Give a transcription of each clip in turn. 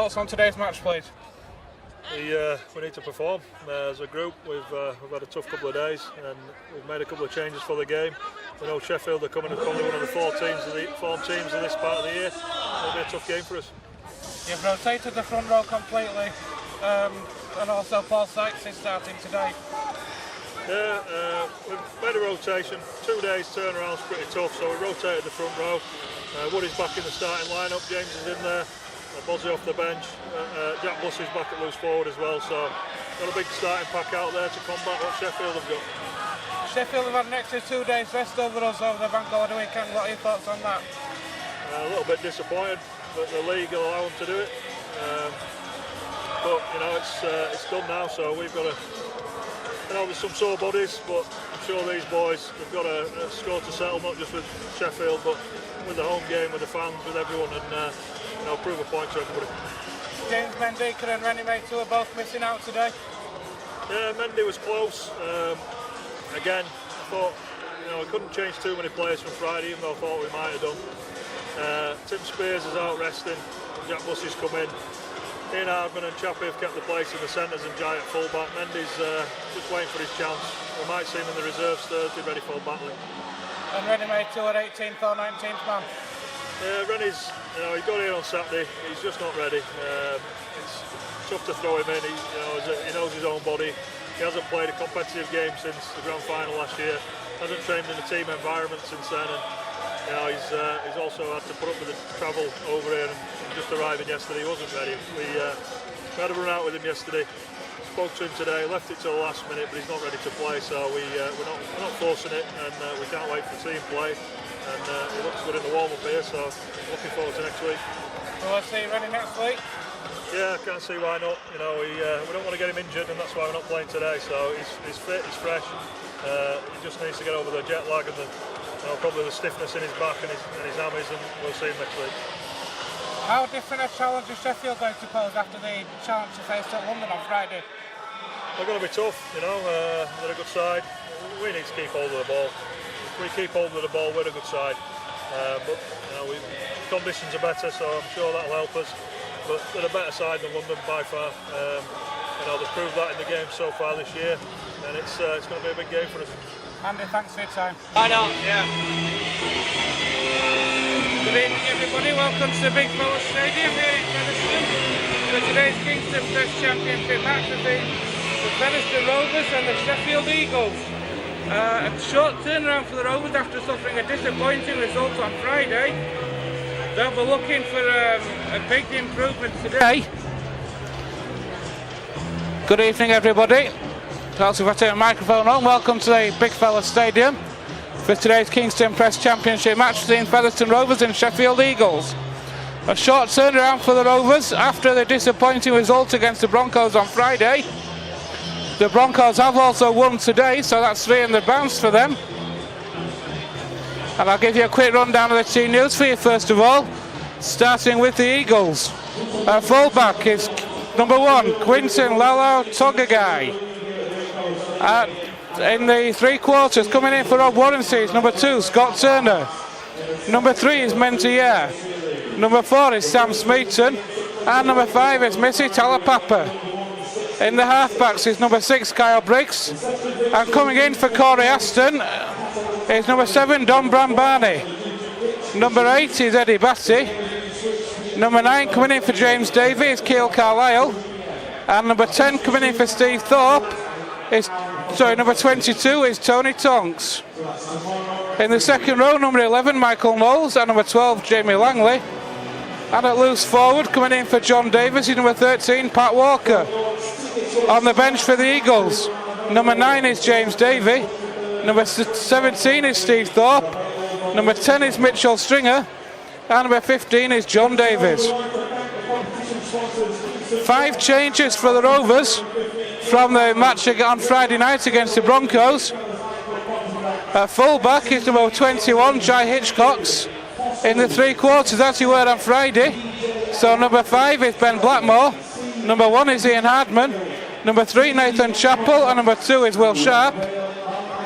thoughts on today's match, please? We need to perform. As a group, we've had a tough couple of days, and we've made a couple of changes for the game. We know Sheffield are coming as probably one of the form teams of this part of the year. It'll be a tough game for us. You've rotated the front row completely, and also Paul Sykes is starting today. Yeah, we've made a rotation. 2 days turnaround's pretty tough, so we rotated the front row. Woody's back in the starting lineup, James is in there, Bozzy off the bench, Jack Buss is back at loose forward as well, so got a big starting pack out there to combat what Sheffield have got. Sheffield have had an extra 2 days rest over us over the bank holiday weekend. What are your thoughts on that? A little bit disappointed that the league will allow them to do it, but you know it's done now, so we've got to. You know, there's some sore bodies, but I'm sure these boys have got a score to settle, not just with Sheffield, but with the home game, with the fans, with everyone, and you know, prove a point to everybody. James Mendyker and Rennie Maitu are both missing out today. Yeah, Mendy was close. Again, I thought, you know, I couldn't change too many players from Friday, even though I thought we might have done. Tim Spears is out resting. Jack Buss has come in. Ian Hardman and Chappie have kept the place in the centres and Jai at full-back. Mendy's just waiting for his chance. We might see him in the reserves Thursday, ready for battling. And Rennie Maitu at 18th or 19th man? Rennie's, you know, he got here on Saturday. He's just not ready. It's tough to throw him in. He knows his own body. He hasn't played a competitive game since the grand final last year. Hasn't trained in a team environment since then. And, you know, he's also had to put up with the travel over here and just arriving yesterday. He wasn't ready. We had a run out with him yesterday. Spoke to him today. Left it till the last minute, but he's not ready to play. So we're not forcing it, and we can't wait to see him play. And he looks good in the warm up here. So looking forward to next week. Will I see you ready next week? Yeah, I can't see why not. You know, we don't want to get him injured, and that's why we're not playing today. So he's fit, he's fresh. He just needs to get over the jet lag and probably the stiffness in his back and his hammies, and we'll see him next week. How different a challenge is Sheffield going to pose after the challenge they faced at London on Friday? They're going to be tough, you know. They're a good side. We need to keep hold of the ball. If we keep hold of the ball, we're a good side. But you know, conditions are better, so I'm sure that'll help us. But they're a better side than London by far. You know, they've proved that in the game so far this year, and it's going to be a big game for us. Andy, thanks for your time. I know, yeah. Good evening, everybody. Welcome to the Big Fella Stadium here in Featherstone for today's Kingston Press Championship match between the Featherstone Rovers and the Sheffield Eagles. A short turnaround for the Rovers after suffering a disappointing result on Friday. They'll be looking for a big improvement today. Good evening, everybody. Also, if I take the microphone on, welcome to the Big Fella Stadium for today's Kingston Press Championship match between Featherstone Rovers and Sheffield Eagles. A short turnaround for the Rovers after the disappointing result against the Broncos on Friday. The Broncos have also won today, so that's 3 in the bounce for them. And I'll give you a quick rundown of the team news for you first of all, starting with the Eagles. Our fullback is number 1, Quinton Lalo Togagai. In the 3 quarters, coming in for Rob Warrency is number 2, Scott Turner. Number 3 is Mentier. Number 4 is Sam Smeaton. And number 5 is Missy Talapapa. In the halfbacks is number 6, Kyle Briggs. And coming in for Corey Aston is number 7, Don Brambani. Number 8 is Eddie Batty. Number 9 coming in for James Davey is Keil Carlisle. And number 10 coming in for Steve Thorpe number 22 is Tony Tonks. In the second row, number 11, Michael Knowles, and number 12, Jamie Langley. And at loose forward, coming in for John Davis, is number 13, Pat Walker. On the bench for the Eagles, number 9 is James Davey. Number 17 is Steve Thorpe. Number 10 is Mitchell Stringer. And number 15 is John Davies. 5 changes for the Rovers from the match on Friday night against the Broncos. Full-back is number 21, Jai Hitchcocks. In the 3 quarters, as he were on Friday. So number 5 is Ben Blackmore. Number 1 is Ian Hardman. Number 3, Nathan Chappell. And number 2 is Will Sharp.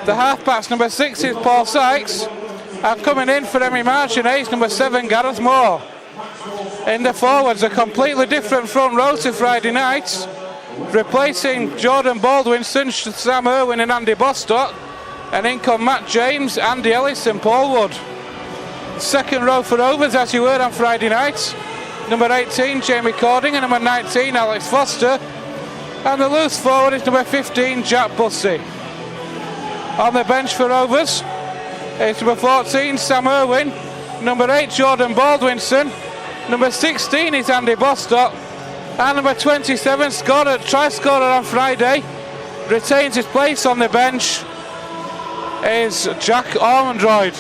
The half-backs, number 6 is Paul Sykes. And coming in for Emmy Marchinay is number 7, Gareth Moore. In the forwards, a completely different front row to Friday night. Replacing Jordan Baldwinson, Sam Irwin and Andy Bostock. And in come Matt James, Andy Ellis and Paul Wood. Second row for Rovers, as you heard on Friday night. Number 18, Jamie Cording, and number 19, Alex Foster. And the loose forward is number 15, Jack Bussey. On the bench for Rovers, it's number 14, Sam Irwin. Number 8, Jordan Baldwinson. Number 16 is Andy Bostock. And number 27, try scorer on Friday, retains his place on the bench, is Jack Ormondroyd.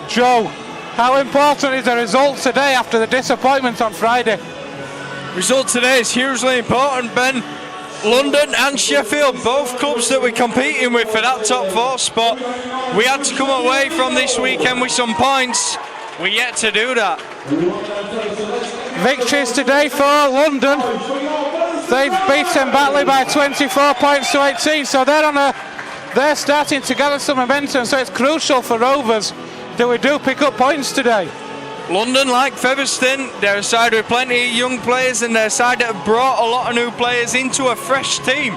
Joe, how important is the result today after the disappointment on Friday? Result today is hugely important, Ben. London and Sheffield, both clubs that we're competing with for that top 4 spot. We had to come away from this weekend with some points. We're yet to do that. Victories today for London. They've beaten Batley by 24 points to 18, so they're starting to gather some momentum, so it's crucial for Rovers that we do pick up points today. London, like Featherstone, they're a side with plenty of young players, and they're a side that have brought a lot of new players into a fresh team.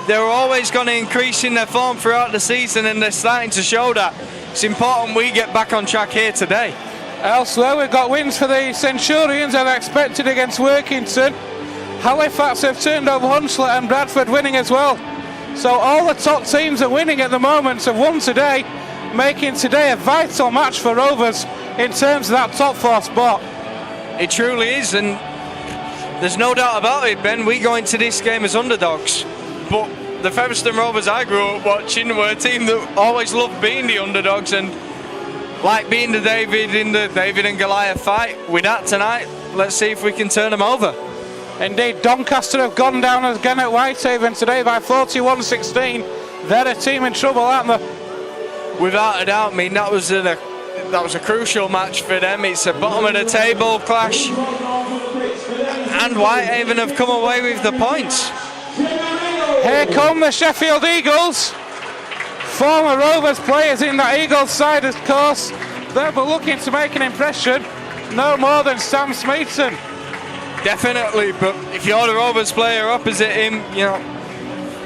They're always going to increase in their form throughout the season, and they're starting to show that. It's important we get back on track here today. Elsewhere, we've got wins for the Centurions as expected against Workington. Halifax have turned over Hunslet and Bradford winning as well. So all the top teams are winning at the moment, have won today, making today a vital match for Rovers in terms of that top 4 spot. It truly is, and there's no doubt about it, Ben. We go into this game as underdogs, but the Featherstone Rovers I grew up watching were a team that always loved being the underdogs, and like being the David in the David and Goliath fight. With that tonight, let's see if we can turn them over. Indeed, Doncaster have gone down again at Whitehaven today by 41-16. They're a team in trouble, aren't they? Without a doubt, I mean, that was a crucial match for them. It's a bottom of the table clash, and Whitehaven have come away with the points. Here come the Sheffield Eagles. Former Rovers players in that Eagles side, of course. They'll be looking to make an impression. No more than Sam Smeaton. Definitely, but if you're the Rovers player opposite him, you know,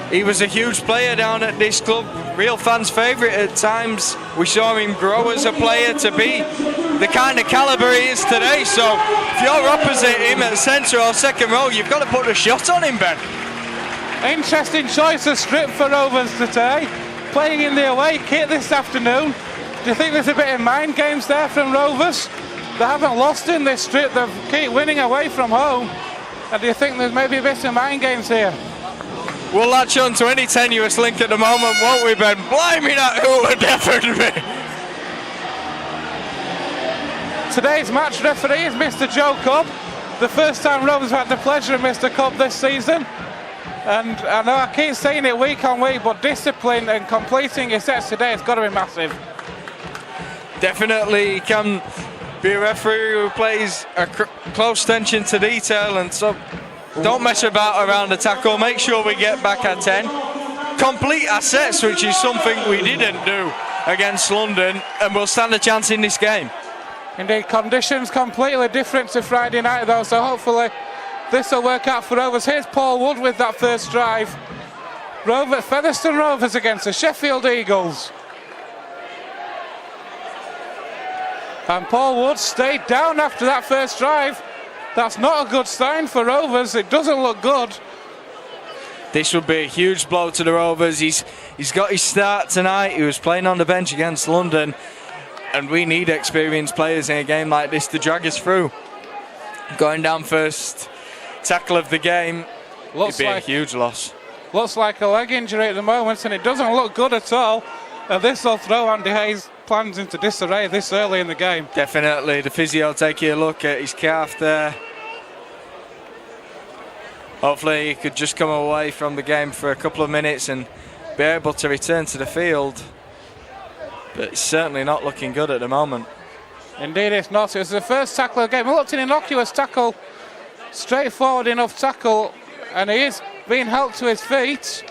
he was a huge player down at this club. Real fans' favourite at times. We saw him grow as a player to be the kind of calibre he is today. So if you're opposite him at centre or second row, you've got to put a shot on him, Ben. Interesting choice of strip for Rovers today. Playing in the away kit this afternoon. Do you think there's a bit of mind games there from Rovers? They haven't lost in this strip, they keep winning away from home. And do you think there's maybe a bit of mind games here? We'll latch on to any tenuous link at the moment, won't we, Ben? Blimey, that hooter definitely. Today's match referee is Mr. Joe Cobb. The first time Rovers have had the pleasure of Mr. Cobb this season. And I know I keep saying it week on week, but discipline and completing your sets today has got to be massive. Definitely, he can be a referee who plays a close attention to detail, and so don't mess about around the tackle. Make sure we get back at 10. Complete our sets, which is something we didn't do against London, and we'll stand a chance in this game. Indeed, conditions completely different to Friday night though, so hopefully this will work out for Rovers. Here's Paul Wood with that first drive. Featherstone Rovers against the Sheffield Eagles. And Paul Wood stayed down after that first drive. That's not a good sign for Rovers. It doesn't look good. This would be a huge blow to the Rovers. He's got his start tonight. He was playing on the bench against London, and we need experienced players in a game like this to drag us through. Going down first tackle of the game, it'd be a huge loss. Looks like a leg injury at the moment, and it doesn't look good at all. And this will throw Andy Hayes' plans into disarray this early in the game. Definitely. The physio taking a look at his calf there. Hopefully he could just come away from the game for a couple of minutes and be able to return to the field. But it's certainly not looking good at the moment. Indeed it's not. It was the first tackle of the game. It looked an innocuous tackle. Straightforward enough tackle. And he is being helped to his feet.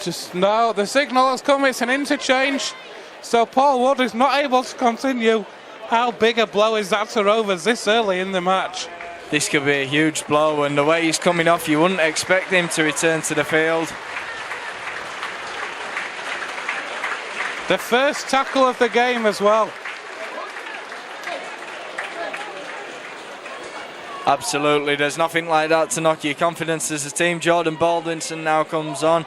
Just now the signal has come. It's an interchange. So Paul Wood is not able to continue How big a blow is that to Rovers this early in the match? This could be a huge blow, and the way he's coming off, you wouldn't expect him to return to the field. The first tackle of the game as well. Absolutely, there's nothing like that to knock your confidence as a team. Jordan Baldwinson now comes on.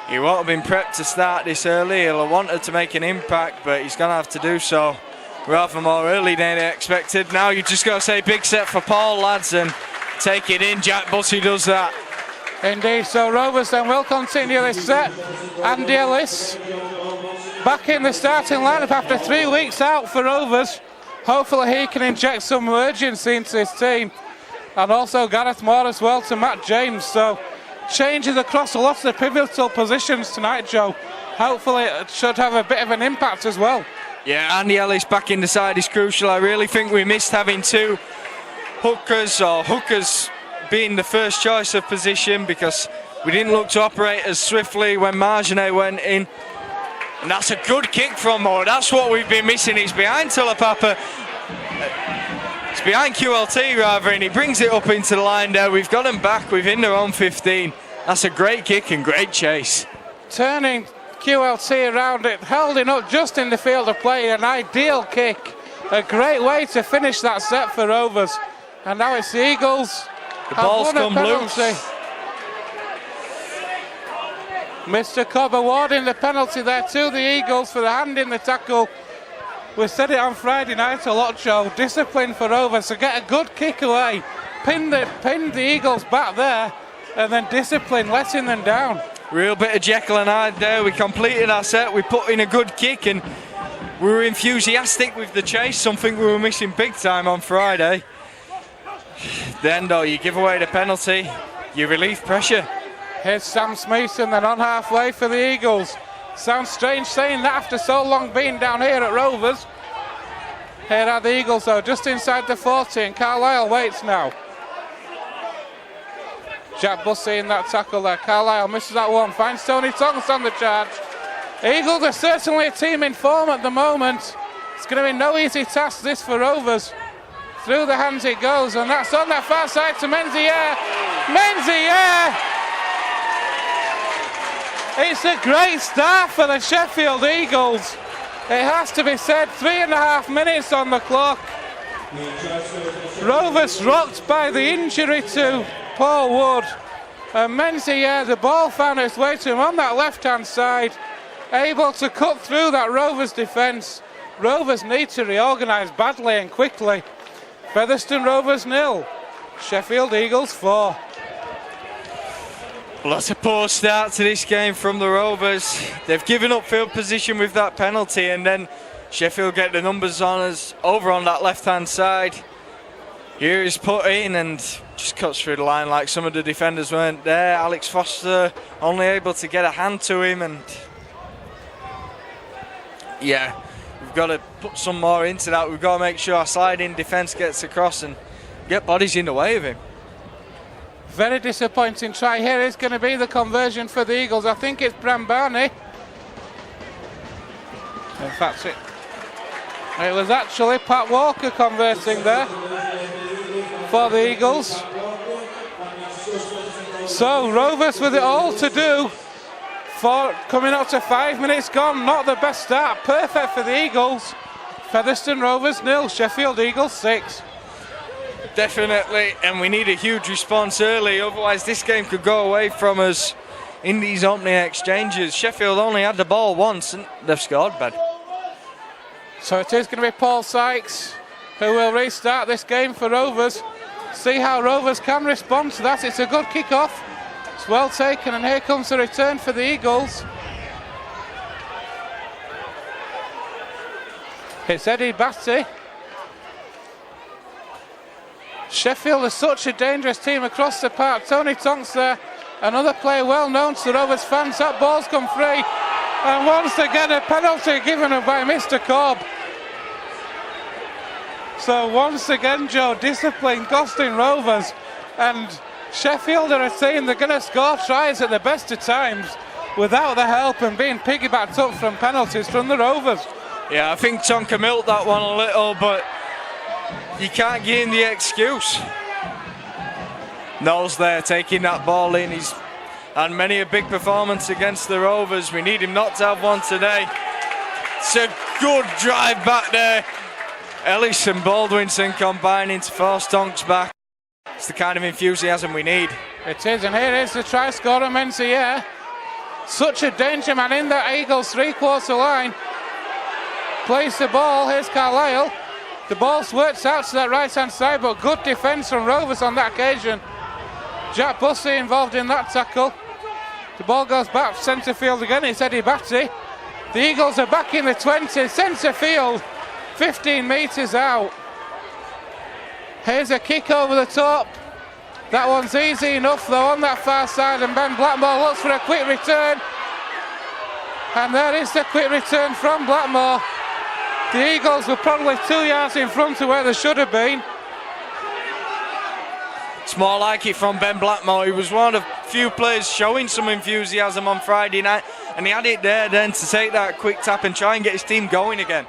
He won't have been prepped to start this early. He'll have wanted to make an impact, but he's going to have to do so rather more early than expected. Now you just got to say big set for Paul, lads, and take it in. Jack Bussey does that. Indeed, so Rovers then will continue this set. Andy Ellis back in the starting lineup after 3 weeks out for Rovers. Hopefully he can inject some urgency into his team. And also Gareth Moore as well to Matt James. So changes across a lot of the pivotal positions tonight, Joe. Hopefully it should have a bit of an impact as well. Yeah, Andy Ellis back in the side is crucial. I really think we missed having two hookers, or hookers being the first choice of position, because we didn't look to operate as swiftly when Marginet went in. And that's a good kick from Moore. That's what we've been missing. He's behind Tulapapa. It's behind QLT rather, and he brings it up into the line there. We've got him back within their own 15. That's a great kick and great chase. Turning QLT around it, holding up just in the field of play. An ideal kick. A great way to finish that set for Rovers. And now it's the Eagles. The ball's come loose. Mr. Cobb awarding the penalty there to the Eagles for the hand in the tackle. We said it on Friday night a lot, Joe. Discipline for Rovers to get a good kick away. Pinned the Eagles back there, and then discipline letting them down. Real bit of Jekyll and Hyde there. We completed our set. We put in a good kick, and we were enthusiastic with the chase, something we were missing big time on Friday. Then though, you give away the penalty, you relieve pressure. Here's Sam Smeaton then on halfway for the Eagles. Sounds strange saying that after so long being down here at Rovers. Here are the Eagles though, just inside the 40, and Carlisle waits now. Jack Bussey in that tackle there. Carlisle misses that one, finds Tony Tonks on the charge. Eagles are certainly a team in form at the moment. It's going to be no easy task this for Rovers. Through the hands it goes, and that's on that far side to Menzies. Menzies! It's a great start for the Sheffield Eagles. It has to be said, 3.5 minutes on the clock. Rovers rocked by the injury to Paul Wood. And Menzies, the ball found its way to him on that left-hand side, able to cut through that Rovers defence. Rovers need to reorganise badly and quickly. Featherstone Rovers 0, Sheffield Eagles 4. Well, that's a poor start to this game from the Rovers. They've given up field position with that penalty, and then Sheffield get the numbers on us over on that left-hand side. Here is put in and just cuts through the line like some of the defenders weren't there. Alex Foster only able to get a hand to him, and yeah, we've got to put some more into that. We've got to make sure our sliding defence gets across and get bodies in the way of him. Very disappointing try. Here is going to be the conversion for the Eagles. I think it's Bram Barney. In fact, it was actually Pat Walker converting there for the Eagles. So Rovers with it all to do. For coming up to 5 minutes gone. Not the best start. Perfect for the Eagles. Featherstone Rovers 0, Sheffield Eagles 6. Definitely, and we need a huge response early, otherwise this game could go away from us in these opening exchanges. Sheffield only had the ball once and they've scored, Ben. So it is going to be Paul Sykes who will restart this game for Rovers. See how Rovers can respond to that. It's a good kick-off. It's well taken, and here comes the return for the Eagles. It's Eddie Batty. Sheffield is such a dangerous team across the park. Tony Tonks there, another player well known to the Rovers fans. That ball's come free, and once again a penalty given by Mr. Cobb. So once again, Joe, discipline costing Rovers, and Sheffield are a team they're going to score tries at the best of times without the help and being piggybacked up from penalties from the Rovers. Yeah, I think Tonka milked that one a little, but you can't give him the excuse. Knowles there taking that ball in. He's had many a big performance against the Rovers. We need him not to have one today. It's a good drive back there. Ellis and Baldwinson combining to force Tonks back. It's the kind of enthusiasm we need. It is, and here is the try scorer, Menzies. Such a danger man in that Eagles three-quarter line. Plays the ball, here's Carlisle. The ball swirts out to that right-hand side, but good defence from Rovers on that occasion. Jack Bussey involved in that tackle. The ball goes back centre field again, it's Eddie Batty. The Eagles are back in the 20, centre field, 15 metres out. Here's a kick over the top. That one's easy enough though on that far side, and Ben Blackmore looks for a quick return. And there is the quick return from Blackmore. The Eagles were probably 2 yards in front of where they should have been. It's more like it from Ben Blackmore. He was one of the few players showing some enthusiasm on Friday night, and he had it there then to take that quick tap and try and get his team going again.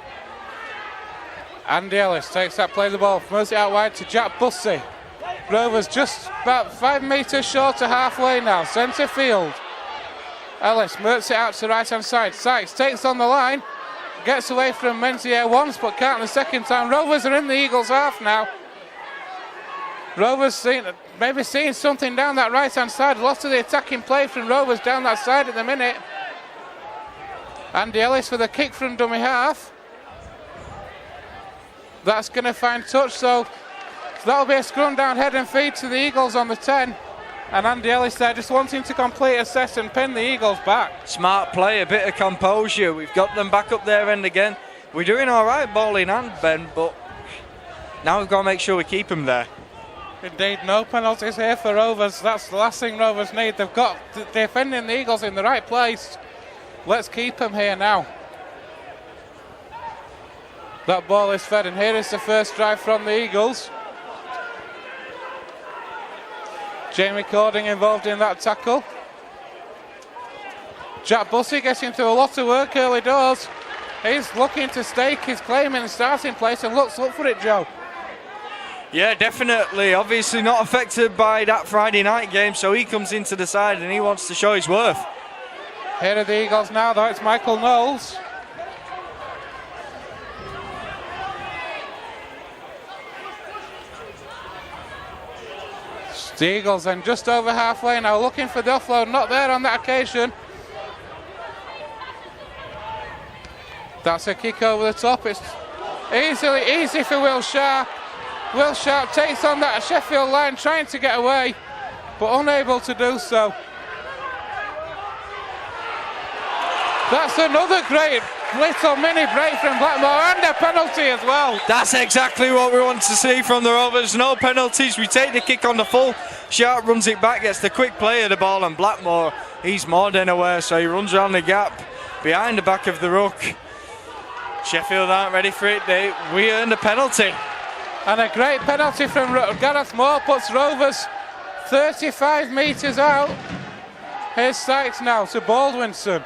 Andy Ellis takes that play the ball, moves it out wide to Jack Bussey. Rovers just about 5 metres short of halfway now, centre field. Ellis moves it out to the right hand side. Sykes takes on the line, gets away from Menzies once but can't the second time. Rovers are in the Eagles half now. Rovers maybe seeing something down that right hand side. Lots of the attacking play from Rovers down that side at the minute. Andy Ellis for the kick from dummy half. That's going to find touch, so that'll be a scrum down head and feed to the Eagles on the 10. And Andy Ellis there just wanting to complete a set and pin the Eagles back. Smart play, a bit of composure. We've got them back up there end again. We're doing all right ball in hand, Ben, but now we've got to make sure we keep them there. Indeed, no penalties here for Rovers. That's the last thing Rovers need. They've got defending the Eagles in the right place. Let's keep them here now. That ball is fed, and here is the first drive from the Eagles. Jamie Cording involved in that tackle. Jack Bussey getting through a lot of work early doors. He's looking to stake his claim in the starting place and looks up for it, Joe. Yeah, definitely. Obviously not affected by that Friday night game, so he comes into the side and he wants to show his worth. Here are the Eagles now, though. It's Michael Knowles. The Eagles then just over halfway now, looking for the offload, not there on that occasion. That's a kick over the top. It's easy for Will Sharp. Will Sharp takes on that Sheffield line, trying to get away, but unable to do so. That's another great little mini break from Blackmore, and a penalty as well. That's exactly what we want to see from the Rovers. No penalties. We take the kick on the full. Sharp runs it back, gets the quick play of the ball, and Blackmore, he's more than aware, so he runs around the gap behind the back of the ruck. Sheffield aren't ready for it. We earned a penalty. And a great penalty from Gareth Moore puts Rovers 35 metres out. Here's Sykes now to Baldwinson.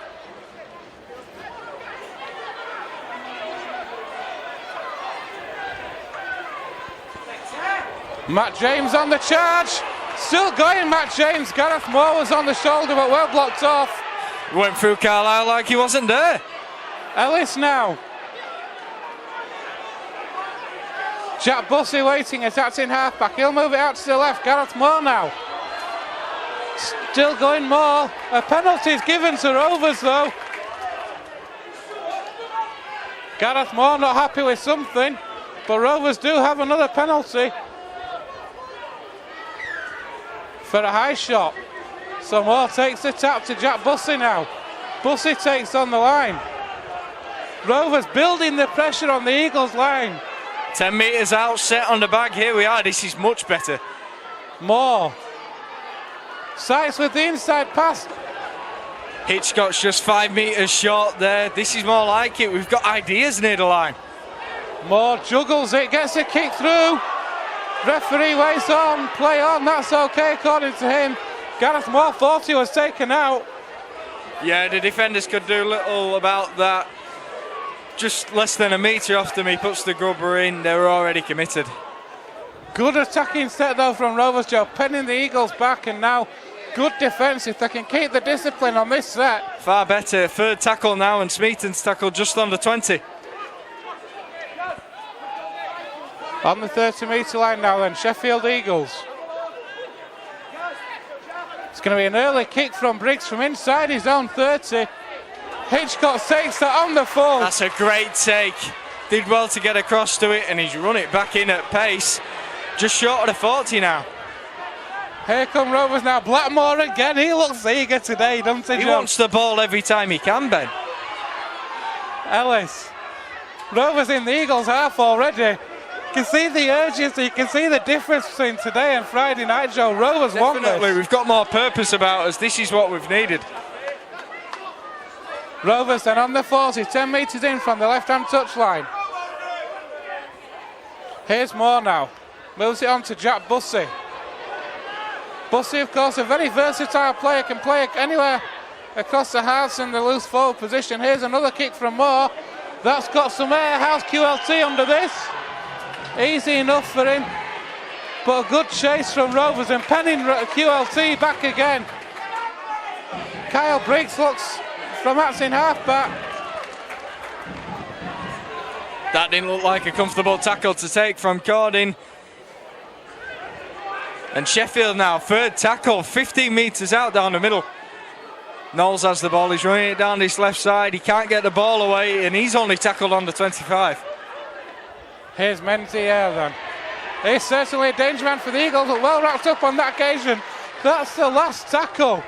Matt James on the charge. Still going, Matt James. Gareth Moore was on the shoulder but well blocked off. Went through Carlisle like he wasn't there. Ellis now. Jack Bussey waiting, attacked in half-back. He'll move it out to the left. Gareth Moore now. Still going Moore. A penalty is given to Rovers though. Gareth Moore not happy with something, but Rovers do have another penalty for a high shot. So Moore takes the tap to Jack Bussey now. Bussey takes on the line. Rovers building the pressure on the Eagles line. 10 metres out, set on the bag. Here we are. This is much better. Moore. Sykes with the inside pass. Hitchcock's just 5 metres short there. This is more like it. We've got ideas near the line. Moore juggles it, gets a kick through. Referee waits on, play on. That's okay according to him. Gareth Moore thought he was taken out. Yeah, the defenders could do little about that. just less than a metre after me puts the grubber in, they were already committed. Good attacking set though from Rovers, Joe, penning the Eagles back, and now good defence if they can keep the discipline on this set. Far better. Third tackle now, and Smeaton's tackle just under 20. On the 30-metre line now then, Sheffield Eagles. It's going to be an early kick from Briggs from inside his own 30. Hitchcock takes that on the full. That's a great take. Did well to get across to it, and he's run it back in at pace. Just short of the 40 now. Here come Rovers now. Blackmore again. He looks eager today, doesn't he, He John? wants the ball every time he can, Ben. Ellis. Rovers in the Eagles half already. You can see the urgency, you can see the difference between today and Friday night, Joe. Rovers want Definitely, this. we've got more purpose about us. This is what we've needed. Rovers then on the 40, 10 metres in from the left-hand touchline. Here's Moore now. Moves it on to Jack Bussey. Bussey, of course, a very versatile player, can play anywhere across the house in the loose forward position. Here's another kick from Moore. That's got some air. How's QLT under this? Easy enough for him, but a good chase from Rovers and penning QLT back again. Kyle Briggs looks from that's in half-back. That didn't look like a comfortable tackle to take from Cordin. And Sheffield now, third tackle, 15 metres out down the middle. Knowles has the ball, he's running it down this left side. He can't get the ball away, and he's only tackled on the 25. Here's Menzies then. He's certainly a danger man for the Eagles, but well wrapped up on that occasion. That's the last tackle.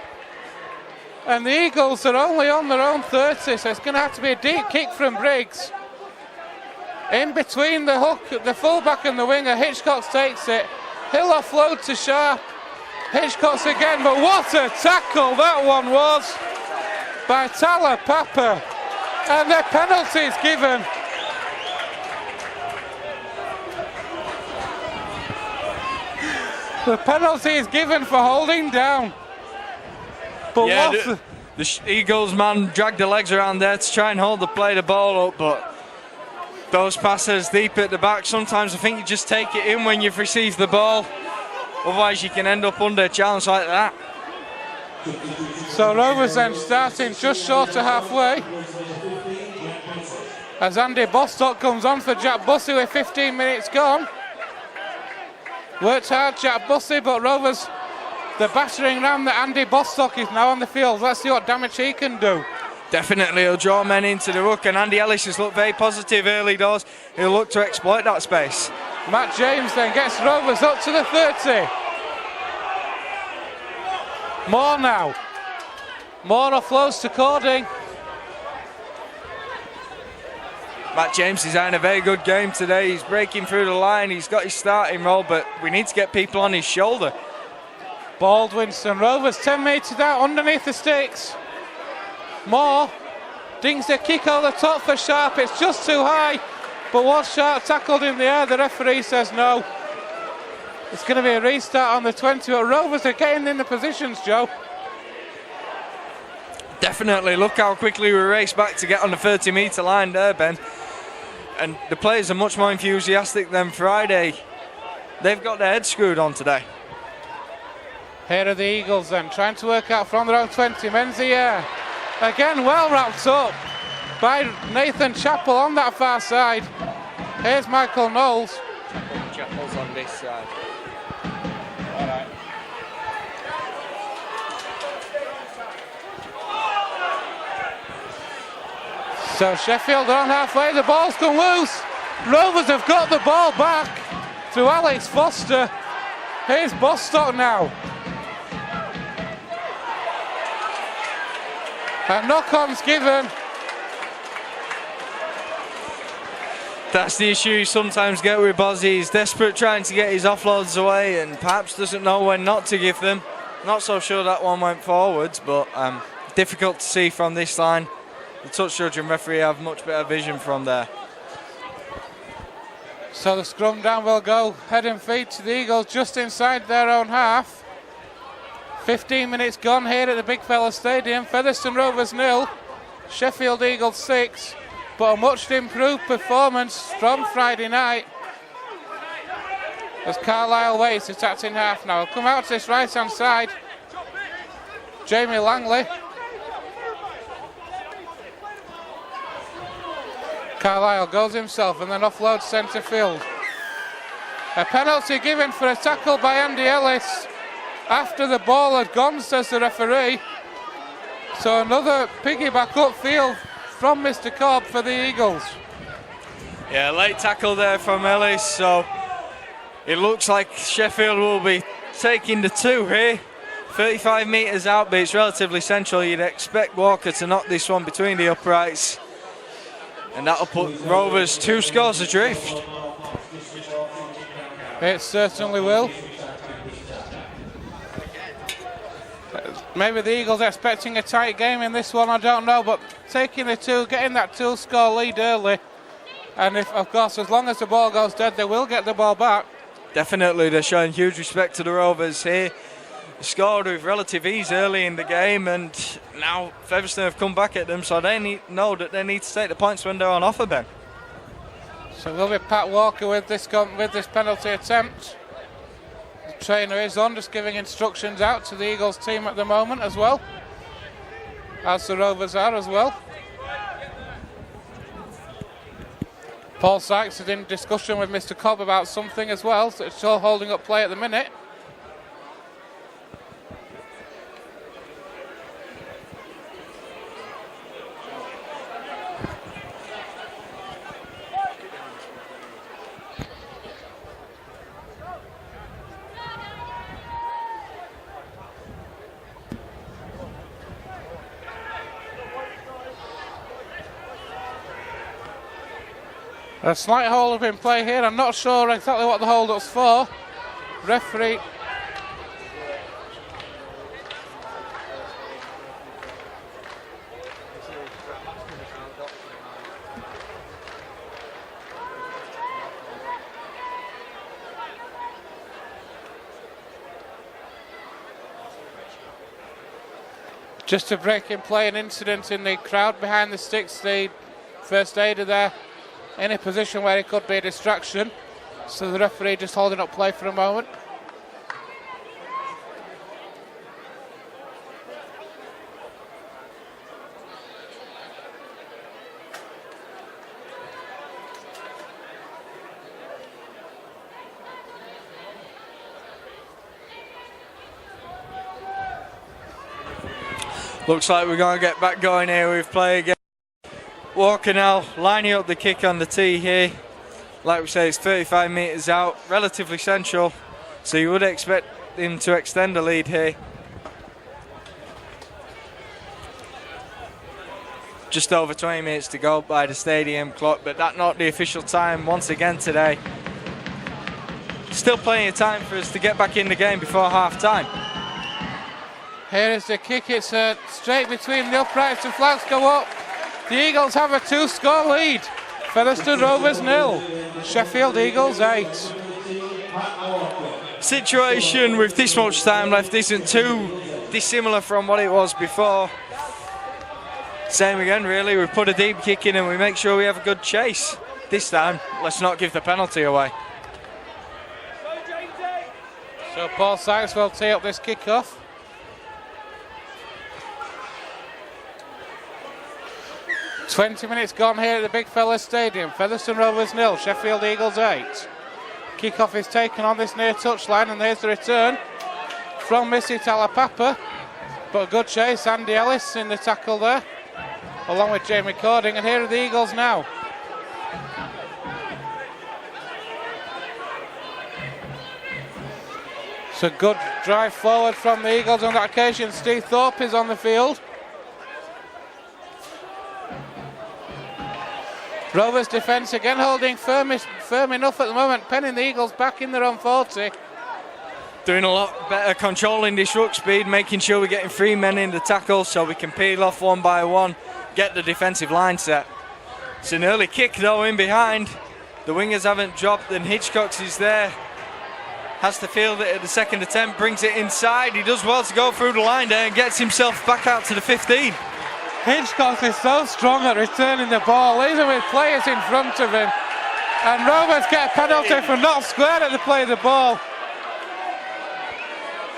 And the Eagles are only on their own 30, so it's going to have to be a deep kick from Briggs. In between the hook, the fullback and the winger, Hitchcock takes it. He'll offload to Sharp. Hitchcock's again, but what a tackle that one was by Tyler Papa. And the penalty is given. The penalty is given for holding down. But Yeah, what the Eagles man dragged the legs around there to try and hold the ball up, but those passes deep at the back, sometimes I think you just take it in when you've received the ball. Otherwise you can end up under a challenge like that. So Rovers then starting just short of halfway. As Andy Bostock comes on for Jack Bussey with 15 minutes gone. Worked hard, Jack Bussey, but Rovers, the battering ram that Andy Bostock is now on the field. Let's see what damage he can do. Definitely, he'll draw men into the ruck, and Andy Ellis has looked very positive early doors. He'll look to exploit that space. Matt James then gets Rovers up to the 30. Moore now. Moore offloads to Cording. Matt James is having a very good game today. He's breaking through the line. He's got his starting role, but we need to get people on his shoulder. Baldwinson, Rovers 10 metres out underneath the sticks. Moore dings the kick over the top for Sharp. It's just too high, but was Sharp tackled in the air? The referee says no. It's going to be a restart on the 20, but Rovers are getting in the positions, Joe. Definitely, look how quickly we race back to get on the 30-metre line there, Ben. And the players are much more enthusiastic than Friday. They've got their heads screwed on today. Here are the Eagles then, trying to work out from their own 20. Menzies again, well wrapped up by Nathan Chappell on that far side. Here's Michael Knowles. Chappell's on this side. All right. So Sheffield are on halfway, the ball's come loose. Rovers have got the ball back to Alex Foster. Here's Bostock now. A knock-on's given. That's the issue you sometimes get with Bozzy. He's desperate trying to get his offloads away and perhaps doesn't know when not to give them. Not so sure that one went forwards, but difficult to see from this line. The touch judge and referee have much better vision from there. So the scrum down will go head and feet to the Eagles just inside their own half. 15 minutes gone here at the Big Fella Stadium. Featherstone Rovers 0, Sheffield Eagles 6. but a much improved performance from Friday night. As Carlisle waits, it's in half now. Come out to this right hand side. Jamie Langley. Carlisle goes himself and then offloads centre field. A penalty given for a tackle by Andy Ellis after the ball had gone, says the referee. So another piggyback upfield from Mr. Cobb for the Eagles. Yeah, late tackle there from Ellis, so it looks like Sheffield will be taking the 2 here. 35 metres out, but it's relatively central. You'd expect Walker to knock this one between the uprights, and that'll put Rovers 2 scores adrift. It certainly will. Maybe the Eagles are expecting a tight game in this one, I don't know, but taking the 2, getting that 2-score lead early, and if, of course, as long as the ball goes dead, they will get the ball back. Definitely, they're showing huge respect to the Rovers here. They scored with relative ease early in the game, and now Featherstone have come back at them, so they know that they need to take the points when they're on offer, Ben. So will be Pat Walker with this penalty attempt. The trainer is on, just giving instructions out to the Eagles team at the moment as well, as the Rovers are as well. Paul Sykes is in discussion with Mr. Cobb about something as well, so it's still holding up play at the minute. A slight hold up in play here. I'm not sure exactly what the hold up's for. Referee. Just a break in play, an incident in the crowd behind the sticks. The first aider there in a position where it could be a distraction, so the referee just holding up play for a moment. Looks like we're going to get back going here with play again. Walker now lining up the kick on the tee here. Like we say, it's 35 metres out, relatively central, so you would expect him to extend the lead here. Just over 20 minutes to go by the stadium clock, but that's not the official time once again today. Still plenty of time for us to get back in the game before half time. Here is the kick, it's straight between the uprights, the flags go up. The Eagles have a 2-score lead. Featherstone Rovers 0, Sheffield Eagles 8. Situation with this much time left isn't too dissimilar from what it was before. Same again really, we put a deep kick in and we make sure we have a good chase. This time, let's not give the penalty away. So Paul Sykes will tee up this kick-off. "20 minutes gone here at the Big Fella Stadium. Featherstone Rovers 0, Sheffield Eagles 8. Kick-off is taken on this near touchline, and there's the return from Missy Talapapa. But a good chase, Andy Ellis in the tackle there, along with Jamie Cording, and here are the Eagles now. So good drive forward from the Eagles on that occasion. Steve Thorpe is on the field. Rovers defence again holding firm enough at the moment, penning the Eagles back in their own 40. Doing a lot better controlling this ruck speed, making sure we're getting 3 men in the tackle so we can peel off one by one, get the defensive line set. It's an early kick though in behind. The wingers haven't dropped and Hitchcox is there. Has to field it at the second attempt, brings it inside. He does well to go through the line there and gets himself back out to the 15. Hitchcock is so strong at returning the ball, even with players in front of him. And Rovers get a penalty for not square at the play of the ball.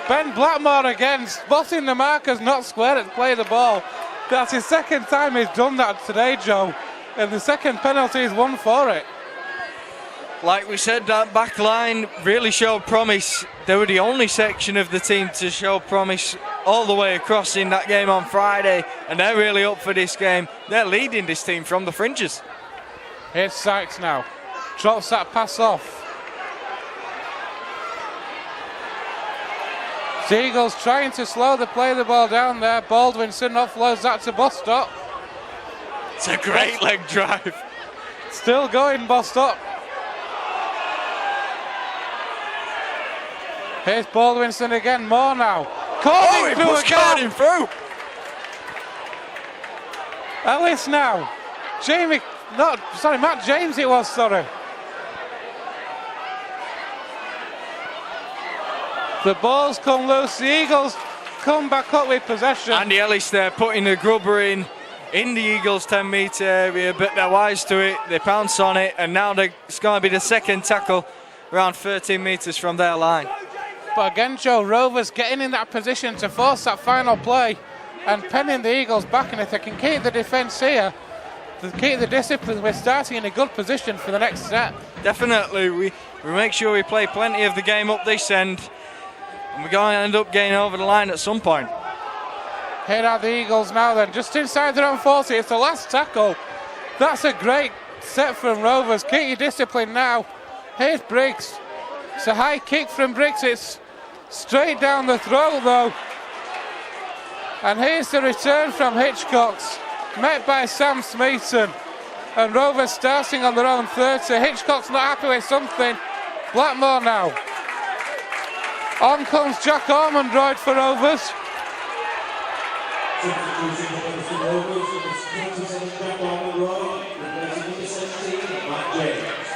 Ben Blackmore again, spotting the markers not square at the play of the ball. That's his second time he's done that today, Joe. And the second penalty is one for it. Like we said, that back line really showed promise. They were the only section of the team to show promise all the way across in that game on Friday, and they're really up for this game. They're leading this team from the fringes. Here's Sykes now. Drops that pass off. The Eagles trying to slow the play of the ball down there. Baldwinson offloads that to Bostock. It's a great leg drive. Still going, Bostock. Here's Baldwinson again, more now. Caught him through. Ellis now. Matt James it was, sorry. The ball's come loose, the Eagles come back up with possession. Andy Ellis there putting the grubber in the Eagles 10 metre area, but they're wise to it, they pounce on it, and now it's going to be the second tackle around 13 metres from their line. But again, Joe, Rovers getting in that position to force that final play and penning the Eagles back, and if they can keep the defence here, to keep the discipline, we're starting in a good position for the next set. Definitely, we make sure we play plenty of the game up this end, and we're going to end up getting over the line at some point. Here are the Eagles now then, just inside their own 40, it's the last tackle. That's a great set from Rovers, keep your discipline now. Here's Briggs, it's a high kick from Briggs, it's straight down the throat though. And here's the return from Hitchcock's, met by Sam Smeaton. And Rovers starting on their own 30. Hitchcock's not happy with something. Blackmore now. On comes Jack Ormondroyd for Rovers.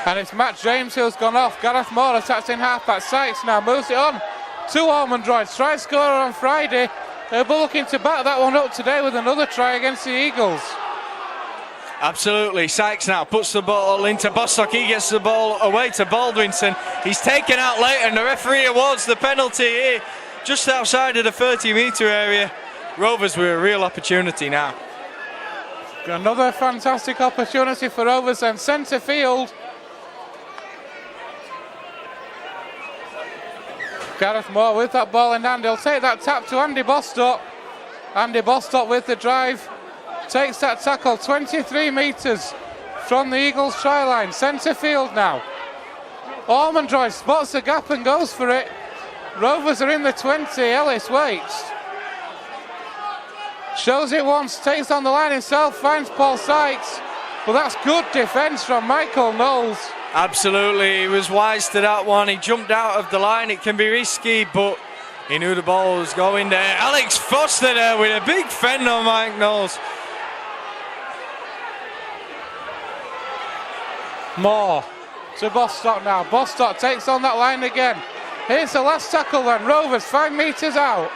And it's Matt James who's gone off. Gareth Moore attacks in half-back. Sykes now moves it on to Ormondroyd. Try scorer on Friday. They'll be looking to back that one up today with another try against the Eagles. Absolutely. Sykes now puts the ball into Bostock. He gets the ball away to Baldwinson. He's taken out late, and the referee awards the penalty here just outside of the 30-metre area. Rovers with a real opportunity now. Another fantastic opportunity for Rovers and centre field. Gareth Moore with that ball in hand. He'll take that tap to Andy Bostock. Andy Bostock with the drive. Takes that tackle 23 metres from the Eagles try line. Centre field now. Ormondroyd spots the gap and goes for it. Rovers are in the 20. Ellis waits. Shows it once, takes on the line himself, finds Paul Sykes. But that's good defence from Michael Knowles. Absolutely, he was wise to that one. He jumped out of the line. It can be risky, but he knew the ball was going there. Alex Foster there with a big fend on Mike Knowles. Moore to Bostock now. Bostock takes on that line again. Here's the last tackle then. Rovers 5 metres out.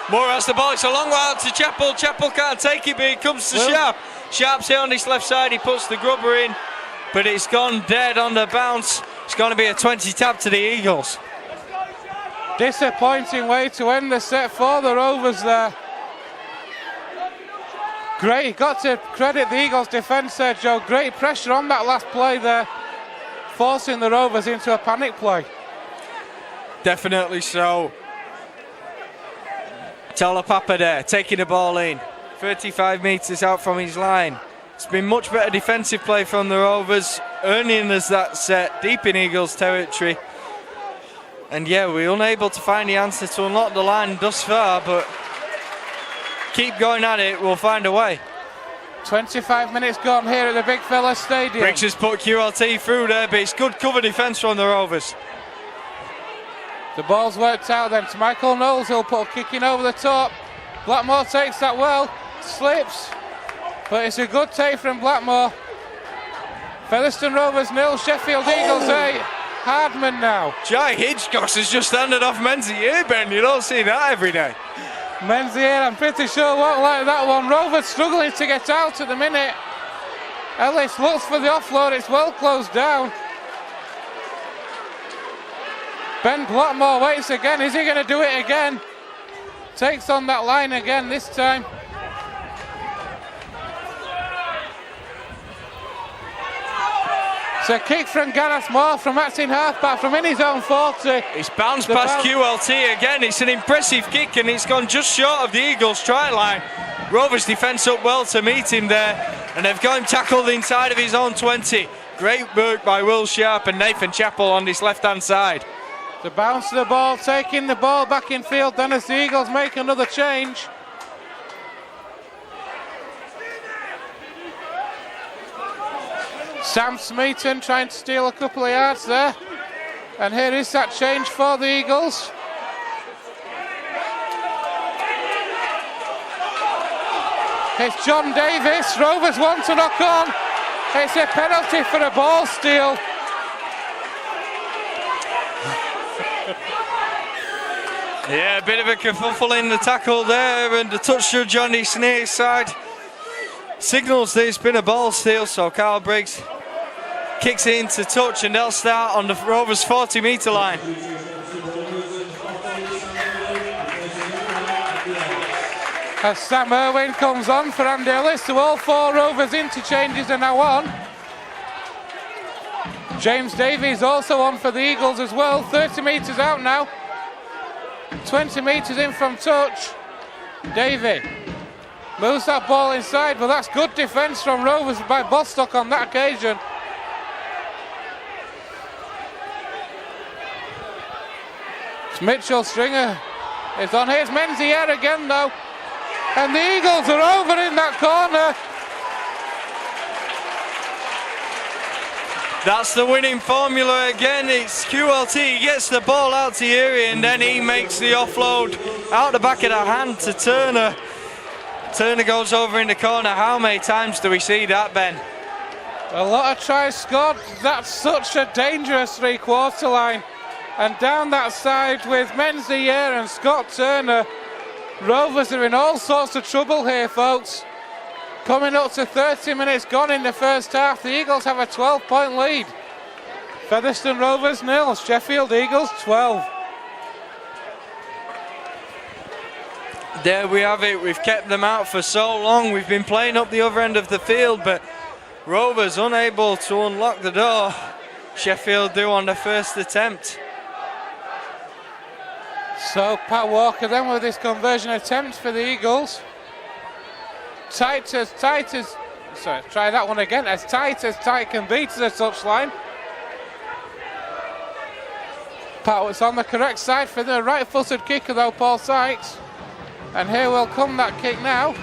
Moore has the ball. It's a long while to Chappell. Chappell can't take it, but it comes to Sharp. Sharp's here on his left side. He puts the grubber in, but it's gone dead on the bounce. It's going to be a 20 tap to the Eagles. Disappointing way to end the set for the Rovers there. Great, got to credit the Eagles defence there, Joe. Great pressure on that last play there, forcing the Rovers into a panic play. Definitely so. Talapapa there, taking the ball in. 35 metres out from his line. It's been much better defensive play from the Rovers, earning us that set deep in Eagles territory. And yeah, we're unable to find the answer to unlock the line thus far, but keep going at it, we'll find a way. 25 minutes gone here at the Big Fella Stadium. Briggs has put QLT through there, but it's good cover defence from the Rovers. The ball's worked out then to Michael Knowles, who'll put a kick in over the top. Blackmore takes that well, slips, but it's a good take from Blackmore. Featherstone Rovers 0, Sheffield Eagles 8. Hardman now. Jai Hitchcock has just handed off Menzie here, Ben. You don't see that every day. Menzies, I'm pretty sure won't like that one. Rovers struggling to get out at the minute. Ellis looks for the offload, it's well closed down. Ben Blackmore waits again, is he going to do it again? Takes on that line again this time. It's a kick from Gareth Moore from acting halfback from in his own 40. It's bounced past QLT again. It's an impressive kick and it's gone just short of the Eagles' try line. Rovers defence up well to meet him there, and they've got him tackled inside of his own 20. Great work by Will Sharp and Nathan Chappell on this left-hand side. The bounce of the ball, taking the ball back in field then as the Eagles make another change. Sam Smeaton trying to steal a couple of yards there. And here is that change for the Eagles. It's John Davis. Rovers want to knock on. It's a penalty for a ball steal. Yeah, a bit of a kerfuffle in the tackle there, and the touch judge on his near side signals that it's been a ball steal, so Carl Briggs kicks it into touch and they'll start on the Rovers 40-metre line. As Sam Irwin comes on for Andy Ellis, so all four Rovers interchanges are now on. James Davies also on for the Eagles as well, 30 metres out now. 20 metres in from touch. Davey moves that ball inside, but that's good defence from Rovers by Bostock on that occasion. It's Mitchell Stringer is on. Here's Menzies again though. And the Eagles are over in that corner. That's the winning formula again. It's QLT. He gets the ball out to Erie and then he makes the offload out the back of the hand to Turner. Turner goes over in the corner. How many times do we see that, Ben? A lot of tries scored. That's such a dangerous three-quarter line. And down that side with Menzies and Scott Turner, Rovers are in all sorts of trouble here, folks. Coming up to 30 minutes gone in the first half, the Eagles have a 12-point lead. Featherstone Rovers 0, Sheffield Eagles 12. There we have it. We've kept them out for so long. We've been playing up the other end of the field, but Rovers unable to unlock the door. Sheffield do on the first attempt. So Pat Walker then with his conversion attempt for the Eagles. Tight as, sorry, try that one again. As tight can be to the touchline. Pat was on the correct side for the right-footed kicker though, Paul Sykes. And here will come that kick now.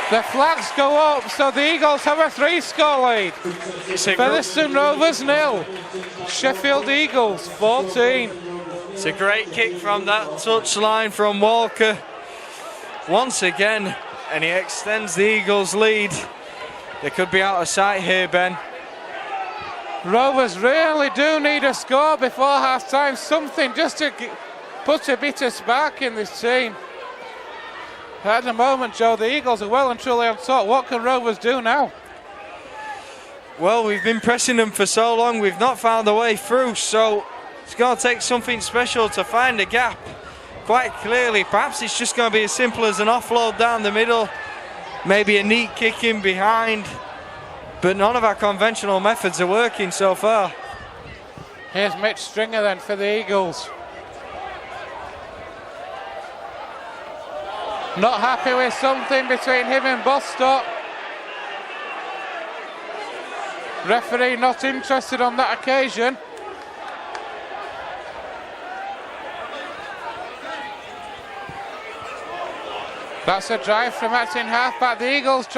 The flags go up, so the Eagles have a 3-score lead. Featherstone Rovers 0, Sheffield Eagles 14. It's a great kick from that touchline from Walker once again, and he extends the Eagles' lead. They could be out of sight here, Ben. Rovers really do need a score before half-time, something just to put a bit of spark in this team. At the moment, Joe, the Eagles are well and truly on top. What can Rovers do now? Well, we've been pressing them for so long, we've not found a way through, so it's going to take something special to find a gap. Quite clearly, perhaps it's just going to be as simple as an offload down the middle, maybe a neat kick in behind, but none of our conventional methods are working so far. Here's Mitch Stringer then for the Eagles. Not happy with something between him and Bostock. Referee not interested on that occasion. That's a drive from acting halfback. The Eagles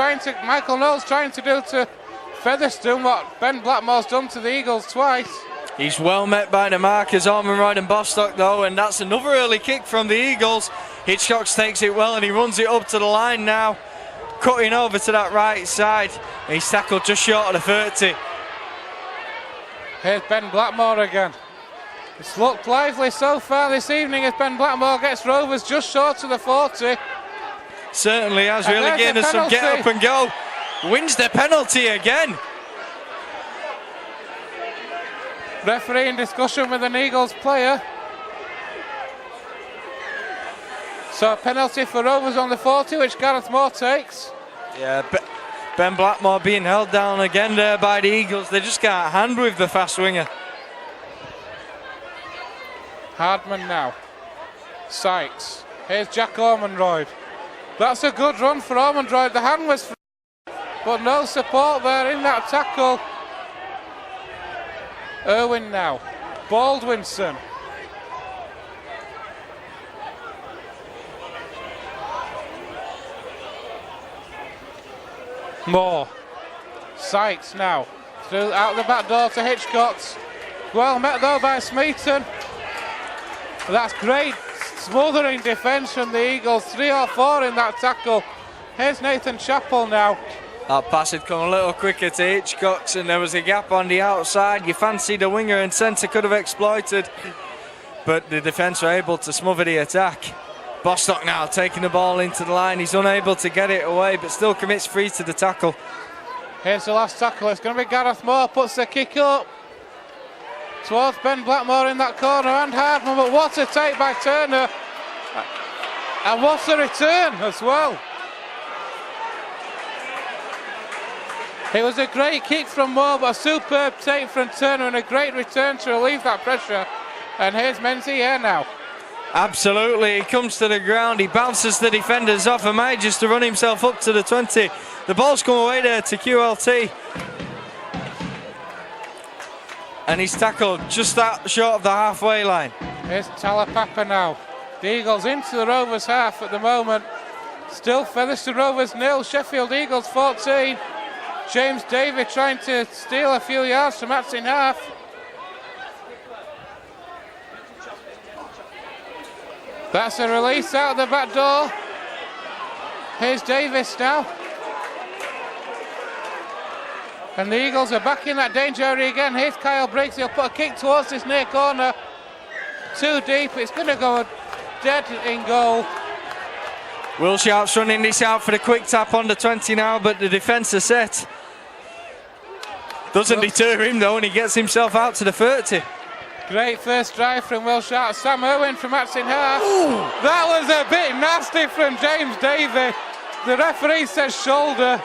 Michael Knowles trying to do to Featherstone what Ben Blackmore's done to the Eagles twice. He's well met by the markers, Ormonroyd and Bostock though, and that's another early kick from the Eagles. Hitchcock takes it well and he runs it up to the line now, cutting over to that right side. He's tackled just short of the 30. Here's Ben Blackmore again. It's looked lively so far this evening as Ben Blackmore gets Rovers just short of the 40. Certainly has, really getting us some get up and go. Wins the penalty again. Referee in discussion with an Eagles player. So a penalty for Rovers on the 40, which Gareth Moore takes. Yeah, Ben Blackmore being held down again there by the Eagles. They just can't hand with the fast winger. Hardman now. Sykes. Here's Jack Ormonroyd. That's a good run for Ormonroyd. The hand was free, but no support there in that tackle. Irwin now. Baldwinson. Moore. Sykes now. Through out the back door to Hitchcock's. Well met though by Smeaton. That's great smothering defence from the Eagles. 3 or 4 in that tackle. Here's Nathan Chappell now. That pass had come a little quicker to Hitchcock's and there was a gap on the outside. You fancied the winger and centre could have exploited, but the defence were able to smother the attack. Bostock now taking the ball into the line. He's unable to get it away, but still commits free to the tackle. Here's the last tackle. It's going to be Gareth Moore. Puts the kick up towards Ben Blackmore in that corner and Hardman, but what a take by Turner. And what a return as well. It was a great kick from Moore, but a superb take from Turner and a great return to relieve that pressure. And here's Menzies now. Absolutely, he comes to the ground, he bounces the defenders off and manages to run himself up to the 20. The ball's come away there to QLT. And he's tackled just that short of the halfway line. Here's Talapapa now. The Eagles into the Rovers half at the moment. Still Featherstone Rovers 0, Sheffield Eagles 14. James Davey trying to steal a few yards from Atsin half. That's a release out of the back door. Here's Davis now. And the Eagles are back in that danger area again. Here's Kyle Briggs. He'll put a kick towards this near corner. Too deep. It's going to go dead in goal. Will Sharp's running this out for the quick tap on the 20 now, but the defence is set. Doesn't deter him though, and he gets himself out to the 30. Great first drive from Will Sharp. Sam Irwin from Atsin half. That was a bit nasty from James Davey. The referee says shoulder.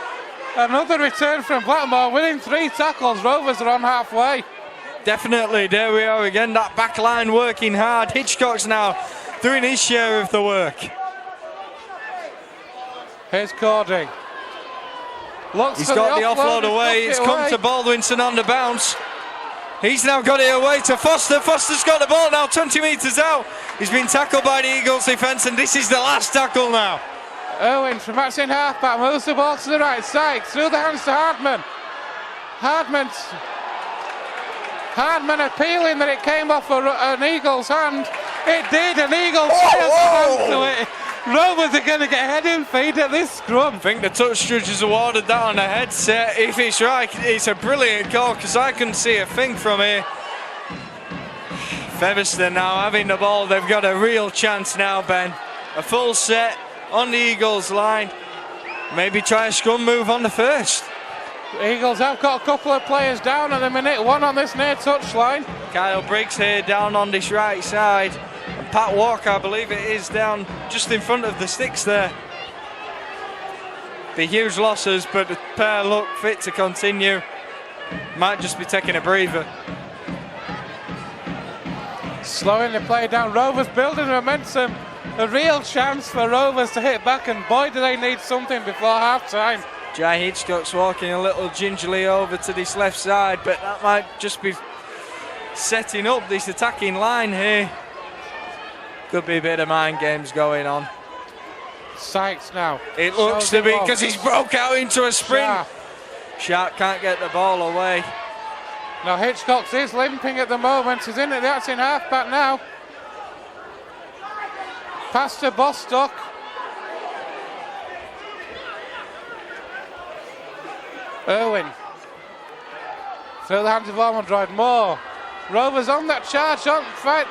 Another return from Blackmore. Within 3 tackles, Rovers are on halfway. Definitely, there we are again. That back line working hard. Hitchcock's now doing his share of the work. Here's Cordy. He's got the offload away. It's come to Baldwinson on the bounce. He's now got it away to Foster. Foster's got the ball now 20 metres out. He's been tackled by the Eagles defence, and this is the last tackle now. Irwin from Atsin halfback moves the ball to the right side. Through the hands to Hardman. Hardman appealing that it came off an Eagles hand. It did, an Eagles hand to it. Rovers are going to get head and feet at this scrum. I think the touch judges awarded that on the headset. If it's right, it's a brilliant call because I couldn't see a thing from here. Featherstone now having the ball. They've got a real chance now, Ben. A full set on the Eagles line. Maybe try a scrum move on the first. The Eagles have got a couple of players down at the minute. One on this near touch line. Kyle Briggs here down on this right side. And Pat Walker, I believe it is, down just in front of the sticks there. Be huge losses, but the pair look fit to continue. Might just be taking a breather. Slowing the play down. Rovers building momentum. A real chance for Rovers to hit back, and boy do they need something before half time. Jai Hitchcock's walking a little gingerly over to this left side, but that might just be setting up this attacking line here. Could be a bit of mind games going on. Sykes now. It looks to be because he's broke out into a sprint. Sharp can't get the ball away. Now Hitchcock is limping at the moment. He's in at the Atsin halfback now. Pass to Bostock. Irwin. Through the hands of Ormondroyd. Moore. Rovers on that charge. On fight.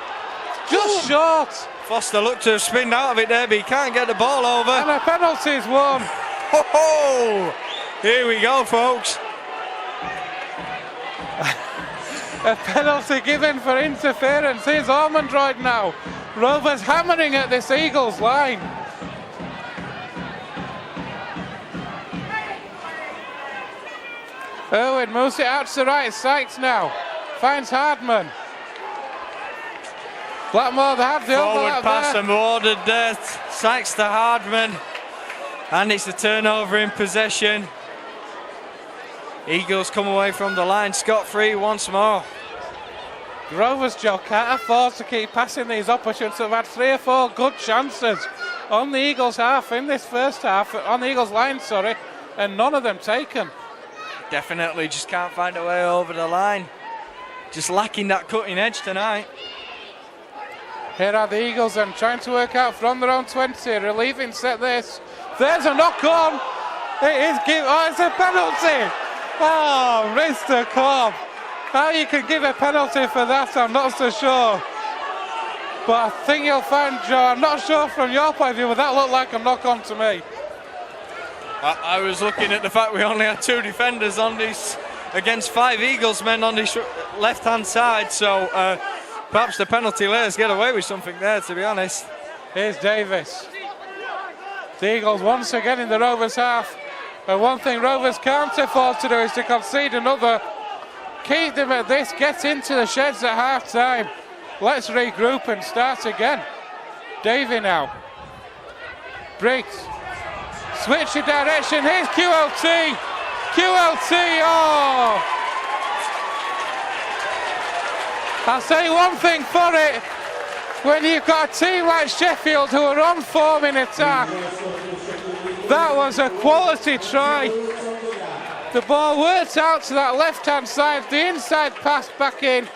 Just short. Foster looked to have spinned out of it there, but he can't get the ball over. And a penalty's won. Ho ho! Here we go, folks. A penalty given for interference. Here's Ormondroyd now. Rovers hammering at this Eagles line. Irwin moves it out to the right. Sykes now. Finds Hardman. Blackmore, they have the Forward overlap pass there. and ordered there. Sykes to Hardman. And it's a turnover in possession. Eagles come away from the line scot-free once more. Rovers, Joe, can't afford to keep passing these opportunities. They've had 3 or 4 good chances on the Eagles half in this first half, on the Eagles line, sorry, and none of them taken. Definitely just can't find a way over the line. Just lacking that cutting edge tonight. Here are the Eagles and trying to work out from their own 20, relieving set this. There's a knock on. It is it's a penalty. Oh, Mr. Cobb. How you can give a penalty for that, I'm not so sure. But I think you'll find, Joe, I'm not sure from your point of view, but that looked like a knock on to me. I was looking at the fact we only had 2 defenders on this against 5 Eagles men on this left-hand side, so perhaps the penalty let us get away with something there, to be honest. Here's Davis. The Eagles once again in the Rovers half. But one thing Rovers can't afford to do is to concede another. Keep them at this, get into the sheds at half time. Let's regroup and start again. Davey now. Briggs. Switch of direction, here's QLT. QLT, oh! I'll say one thing for it. When you've got a team like Sheffield who are on form in attack, that was a quality try. The ball worked out to that left-hand side, the inside pass back in,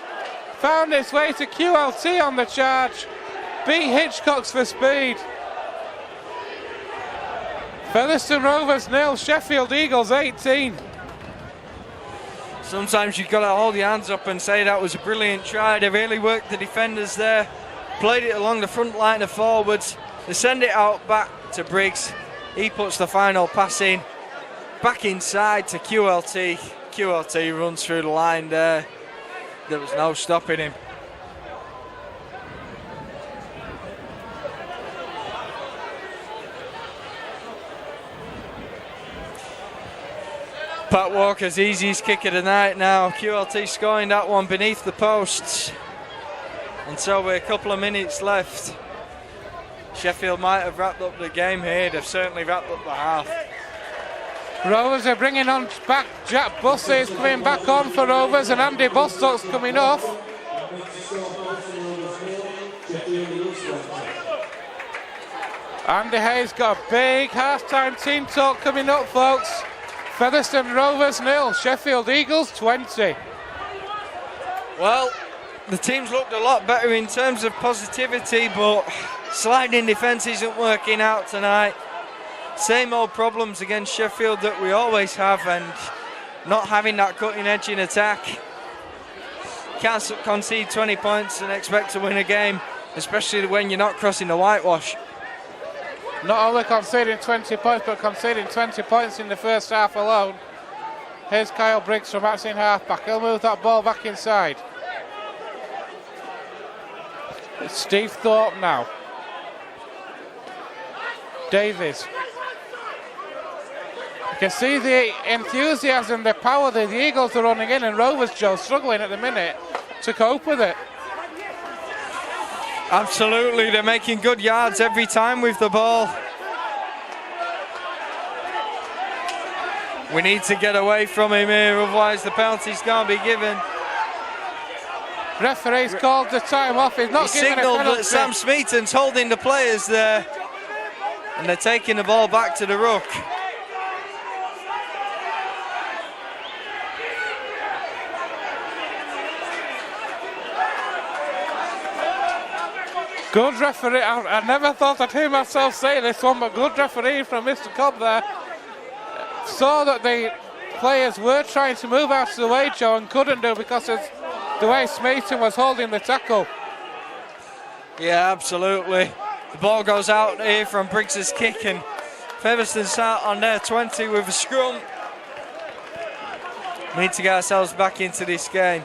found its way to QLT on the charge, beat Hitchcock's for speed. Featherstone Rovers 0, Sheffield Eagles 18. Sometimes you've got to hold your hands up and say that was a brilliant try. They really worked the defenders there, played it along the front line of forwards. They send it out back to Briggs. He puts the final pass in, back inside to QLT. QLT runs through the line there. There was no stopping him. Pat Walker's easiest kick of the night now. QLT scoring that one beneath the posts. And so we're a couple of minutes left. Sheffield might have wrapped up the game here. They've certainly wrapped up the half. Rovers are bringing on back. Jack Bussey is coming back on for Rovers, and Andy Bostock's coming off. Andy Hayes got a big half-time team talk coming up, folks. Featherstone Rovers 0, Sheffield Eagles 20. Well, the team's looked a lot better in terms of positivity, but sliding defence isn't working out tonight. Same old problems against Sheffield that we always have, and not having that cutting edge in attack. Can't concede 20 points and expect to win a game, especially when you're not crossing the whitewash. Not only conceding 20 points, but conceding 20 points in the first half alone. Here's Kyle Briggs from Maxine halfback. He'll move that ball back inside. It's Steve Thorpe now. Davies. You can see the enthusiasm, the power that the Eagles are running in, and Rovers, Joe, struggling at the minute to cope with it. Absolutely, they're making good yards every time with the ball. We need to get away from him here, otherwise the penalty's going to be given. Referee's called the time off. He's not giving a penalty. Signalled that Sam Smeaton's holding the players there, and they're taking the ball back to the ruck. Good referee. I never thought I'd hear myself say this one, but good referee from Mr. Cobb there. Saw that the players were trying to move out of the way, Joe, and couldn't do because of the way Smeaton was holding the tackle. Yeah, absolutely. The ball goes out here from Briggs's kick, and Featherstone's out on their 20 with a scrum. Need to get ourselves back into this game.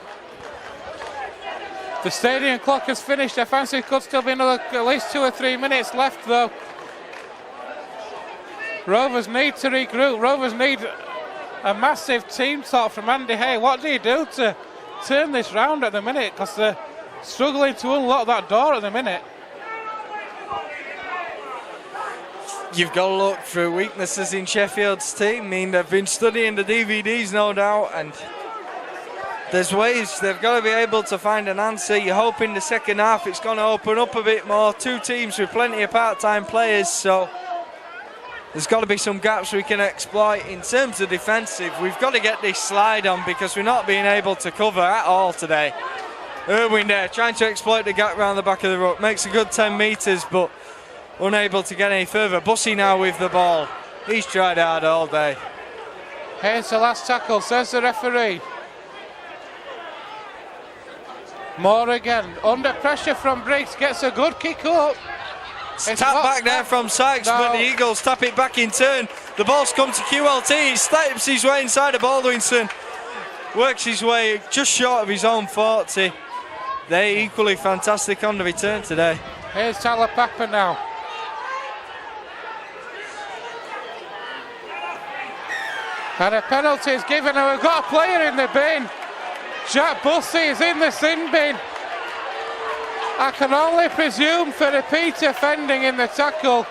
The stadium clock has finished. I fancy it could still be another at least 2 or 3 minutes left, though. Rovers need to regroup. Rovers need a massive team talk from Andy Hay. What do you do to turn this round at the minute? Because they're struggling to unlock that door at the minute. You've got to look for weaknesses in Sheffield's team. I mean, they've been studying the DVDs, no doubt, and there's ways they've got to be able to find an answer. You hope in the second half it's going to open up a bit more. 2 teams with plenty of part-time players, so there's got to be some gaps we can exploit. In terms of defensive, we've got to get this slide on because we're not being able to cover at all today. Irwin there, trying to exploit the gap around the back of the ruck. Makes a good 10 metres, but unable to get any further. Bussey now with the ball. He's tried hard all day. Here's the last tackle, says the referee. Moore again, under pressure from Briggs, gets a good kick up. Tap back there from Sykes, but the Eagles tap it back in turn. The ball's come to QLT, he steps his way inside of Baldwinson. Works his way just short of his own 40. They're equally fantastic on the return today. Here's Tyler Papa now. And a penalty is given, and we've got a player in the bin. Jack Bussey is in the sin bin. I can only presume for repeat offending in the tackle.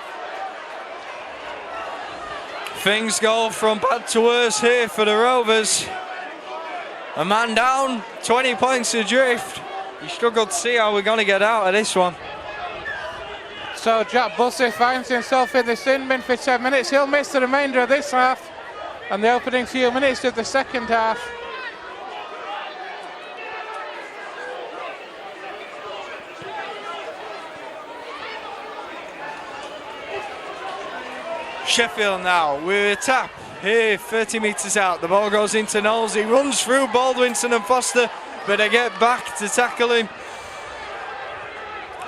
Things go from bad to worse here for the Rovers. A man down, 20 points adrift. You struggle to see how we're going to get out of this one. So Jack Bussey finds himself in the sin bin for 10 minutes. He'll miss the remainder of this half and the opening few minutes of the second half. Sheffield now with a tap here, 30 metres out. The ball goes into Knowles. He runs through Baldwinson and Foster, but they get back to tackle him.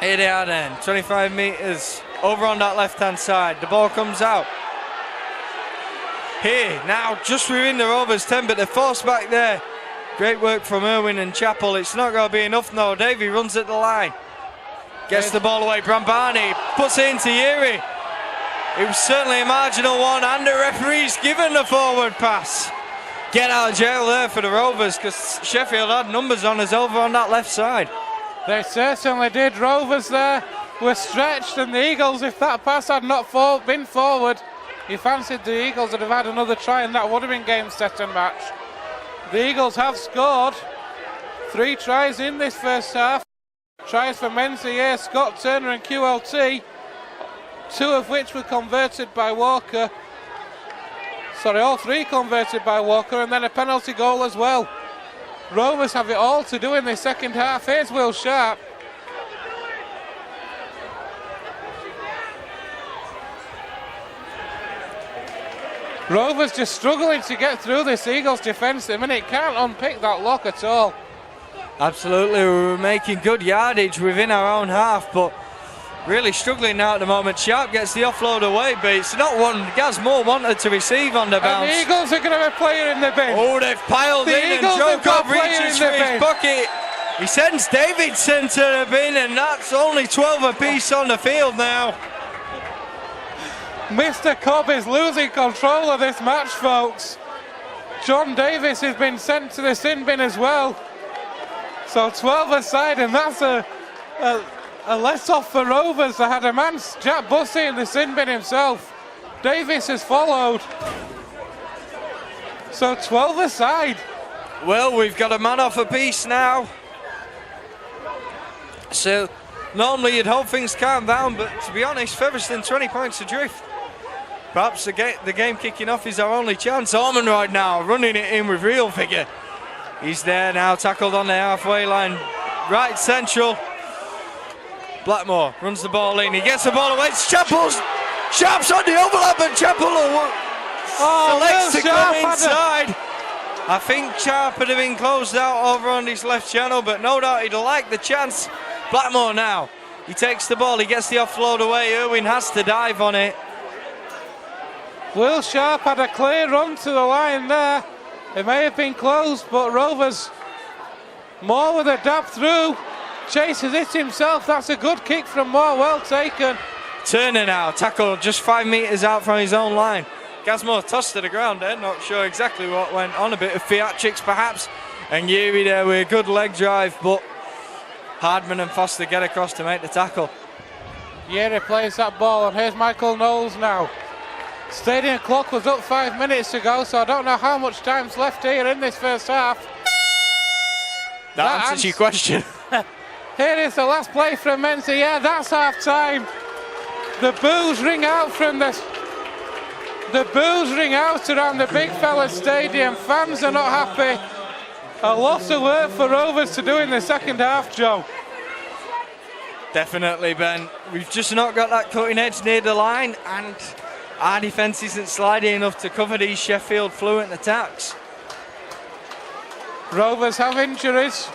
Here they are then, 25 metres over on that left-hand side. The ball comes out. Here, now just within the Rovers 10, but they're forced back there. Great work from Irwin and Chappell. It's not going to be enough now. Davey runs at the line. Gets the ball away. Brambani puts it into Yeri. It was certainly a marginal one, and the referee's given the forward pass. Get out of jail there for the Rovers, because Sheffield had numbers on us over on that left side. They certainly did. Rovers there were stretched, and the Eagles, if that pass had not been forward, you fancied the Eagles would have had another try, and that would have been game, set and match. The Eagles have scored 3 tries in this first half. Tries for Menzies, Scott Turner and QLT, 2 of which were converted by Walker. Sorry, all 3 converted by Walker, and then a penalty goal as well. Rovers have it all to do in the second half. Here's Will Sharp. Rovers just struggling to get through this Eagles defence. I mean, it can't unpick that lock at all. Absolutely, we were making good yardage within our own half, but really struggling now at the moment. Sharp gets the offload away, but it's not one Gaz Moore wanted to receive on the bounce. And the Eagles are going to have a player in the bin. Oh, they've piled in, and Joe Cobb reaches for his bucket. He sends Davidson to the bin, and that's only 12 apiece on the field now. Mr. Cobb is losing control of this match, folks. John Davis has been sent to the sin bin as well. So 12 aside, and that's a less off for Rovers. They had a man, Jack Bussey, in the sin bin himself. Davis has followed. So 12 aside. Well, we've got a man off a piece now. So normally you'd hope things calm down, but to be honest, Featherstone 20 points adrift. Perhaps the game kicking off is our only chance. Orman right now running it in with real vigour. He's there now, tackled on the halfway line, right central. Blackmore runs the ball in, he gets the ball away, it's Chappell's. Sharp's on the overlap, and Chappell will selects to Will come Sharp inside. I think Sharp would have been closed out over on his left channel, but no doubt he'd like the chance. Blackmore now. He takes the ball, he gets the offload away. Irwin has to dive on it. Will Sharp had a clear run to the line there. It may have been closed, but Rovers Moore with a dab through. Chases it himself. That's a good kick from Moore, well taken. Turner now, tackle just 5 metres out from his own line. Gasmore tossed to the ground there, not sure exactly what went on. A bit of theatrics perhaps. And Yuri there with a good leg drive, but Hardman and Foster get across to make the tackle. Yuri plays that ball, and here's Michael Knowles now. Stadium clock was up 5 minutes ago, so I don't know how much time's left here in this first half. That answers your question. Here is the last play from Menzies. Yeah, that's half time. The boos ring out from the boos ring out around the big fella stadium. Fans are not happy. A lot of work for Rovers to do in the second half, Joe. Definitely, Ben. We've just not got that cutting edge near the line, and our defence isn't sliding enough to cover these Sheffield fluent attacks. Rovers have injuries.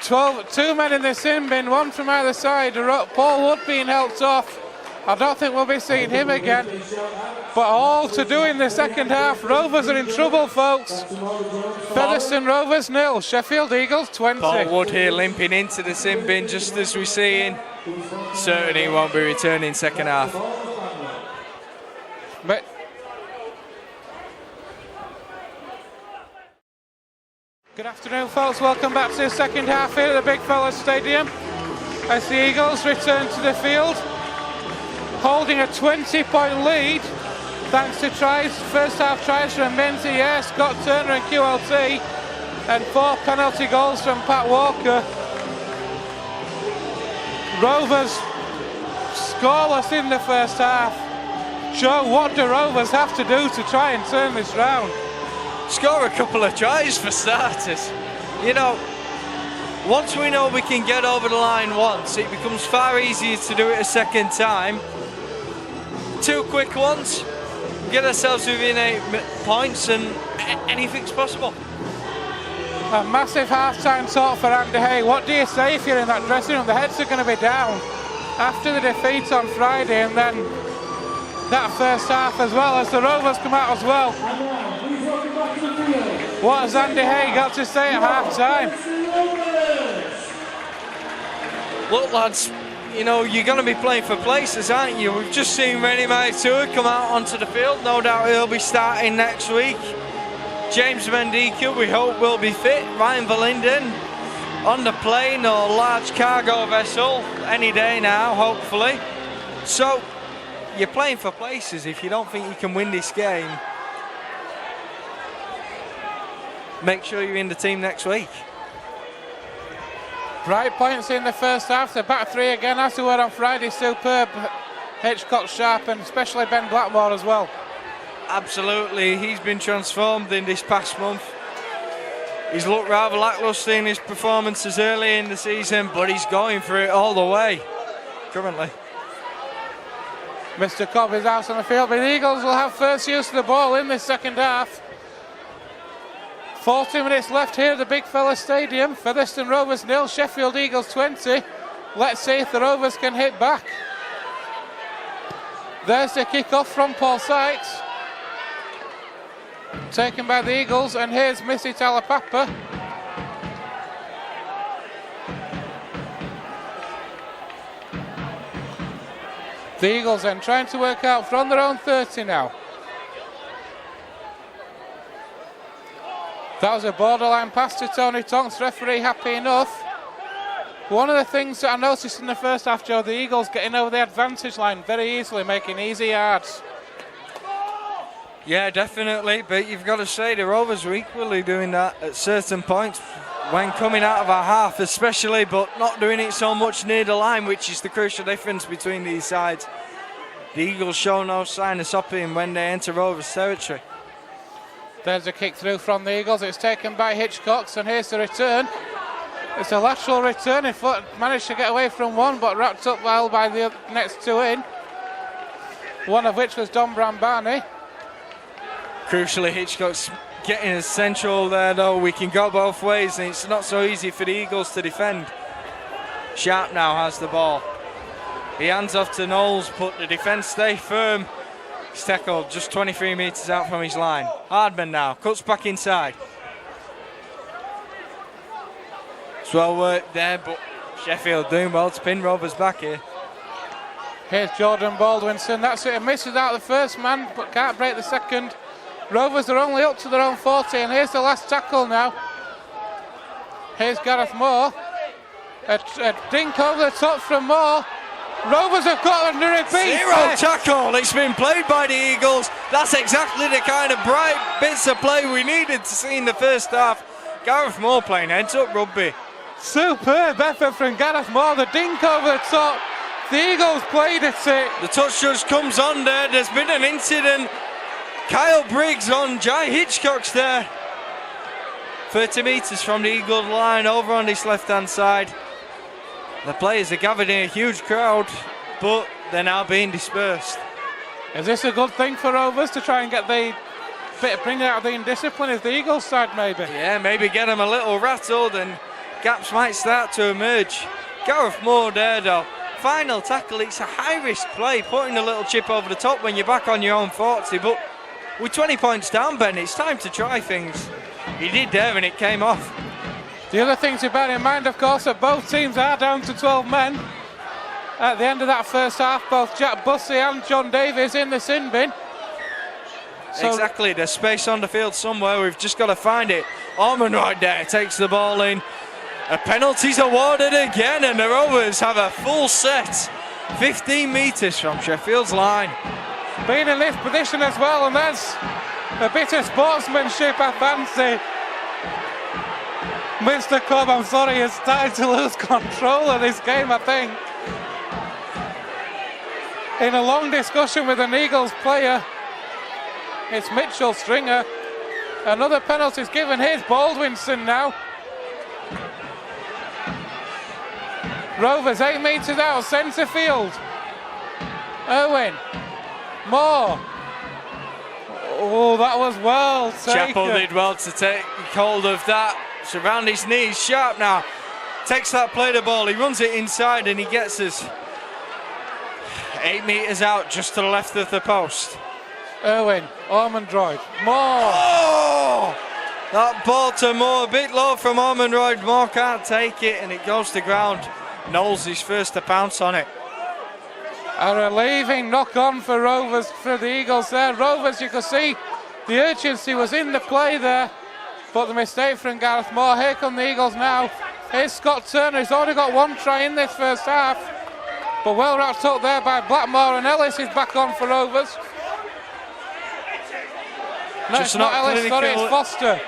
2 men in the sin bin, one from either side. Paul Wood being helped off. I don't think we'll be seeing him again. But all to do in the second half. Rovers are in trouble, folks. Featherstone Rovers 0, Sheffield Eagles 20. Paul Wood here limping into the sin bin just as we're seeing. Certainly won't be returning second half. But good afternoon, folks. Welcome back to the second half here at the Big Fella Stadium as the Eagles return to the field, holding a 20-point lead thanks to tries, first half tries from Menzies, Scott Turner and QLT, and 4 penalty goals from Pat Walker. Rovers scoreless in the first half. Joe, what do Rovers have to do to try and turn this round? Score a couple of tries for starters. You know, once we know we can get over the line once, it becomes far easier to do it a second time. 2 quick ones, get ourselves within 8 points, and anything's possible. A massive half-time talk for Andy Hay. What do you say if you're in that dressing room? The heads are going to be down after the defeat on Friday, and then that first half as well, as the Rovers come out as well. What has Andy Hay got to say at half-time? Look, lads, you know, you're going to be playing for places, aren't you? We've just seen Rennie Maitua come out onto the field. No doubt he'll be starting next week. James Mendicu, we hope, will be fit. Ryan Verlinden on the plane or large cargo vessel any day now, hopefully. So, you're playing for places if you don't think you can win this game. Make sure you're in the team next week. Bright points in the first half. The back three again, as they were on Friday, superb. Hitchcock, Sharp, and especially Ben Blackmore as well. Absolutely, he's been transformed in this past month. He's looked rather lacklustre in his performances early in the season, but he's going for it all the way currently. Mr. Cobb is out on the field, but the Eagles will have first use of the ball in this second half. 40 minutes left here at the Big Fella Stadium. Featherstone Rovers 0, Sheffield Eagles 20. Let's see if the Rovers can hit back. There's the kick-off from Paul Sykes. Taken by the Eagles, and here's Missy Talapapa. The Eagles then trying to work out from their own 30 now. That was a borderline pass to Tony Tonks, referee happy enough. One of the things that I noticed in the first half, Joe, the Eagles getting over the advantage line very easily, making easy yards. Yeah, definitely, but you've got to say the Rovers are equally doing that at certain points when coming out of our half especially, but not doing it so much near the line, which is the crucial difference between these sides. The Eagles show no sign of stopping when they enter Rovers territory. There's a kick through from the Eagles. It's taken by Hitchcock, and here's the return. It's a lateral return. If Foot managed to get away from one, but wrapped up well by the next two in. One of which was Don Brambani. Crucially, Hitchcock's getting as central there though. We can go both ways and it's not so easy for the Eagles to defend. Sharp now has the ball. He hands off to Knowles, but the defence stay firm. He's tackled just 23 metres out from his line. Hardman now cuts back inside. It's well worked there, but Sheffield doing well to pin Rovers back here. Here's Jordan Baldwinson. That's it. He misses out the first man, but can't break the second. Rovers are only up to their own 40, and here's the last tackle now. Here's Gareth Moore. A dink over the top from Moore. Rovers have got a repeat. Zero tackle. It's been played by the Eagles. That's exactly the kind of bright bits of play we needed to see in the first half. Gareth Moore playing heads-up rugby. Superb effort from Gareth Moore. The dink over the top. The Eagles played it. The touch judge comes on there. There's been an incident. Kyle Briggs on Jai Hitchcock's there. 30 metres from the Eagle line over on this left-hand side. The players are gathered in a huge crowd, but they're now being dispersed. Is this a good thing for Rovers to try and get the bit, bring out the indiscipline of the Eagles side maybe? Yeah, maybe get them a little rattled and gaps might start to emerge. Gareth Moore there though. Final tackle, it's a high-risk play, putting a little chip over the top when you're back on your own 40, but with 20 points down, Ben, it's time to try things. He did there and it came off. The other thing to bear in mind, of course, that both teams are down to 12 men. At the end of that first half, both Jack Bussey and John Davies in the sin bin. So exactly, there's space on the field somewhere, we've just got to find it. Orman right there takes the ball in. A penalty's awarded again and the Rovers have a full set. 15 metres from Sheffield's line. Being in this position as well, and there's a bit of sportsmanship I fancy. Mr. Cobb, I'm sorry, is starting to lose control of this game, I think. In a long discussion with an Eagles player, it's Mitchell Stringer. Another penalty is given. Here's Baldwinson now. Rovers 8 metres out, centre field. Owen. Moore. Oh, that was well taken. Chappell did well to take hold of that. It's around his knees. Sharp now takes that play the ball. He runs it inside and he gets us 8 metres out just to the left of the post. Irwin, Ormondroyd, Moore. Oh! That ball to Moore, a bit low from Ormondroyd. Moore can't take it and it goes to ground. Knowles is first to pounce on it. A relieving knock on for Rovers, for the Eagles there. Rovers, you can see the urgency was in the play there, but the mistake from Gareth Moore. Here come the Eagles now. Here's Scott Turner, he's already got one try in this first half, but well wrapped up there by Blackmore, and Ellis is back on for Rovers. No, it's not Ellis, sorry, it's Foster.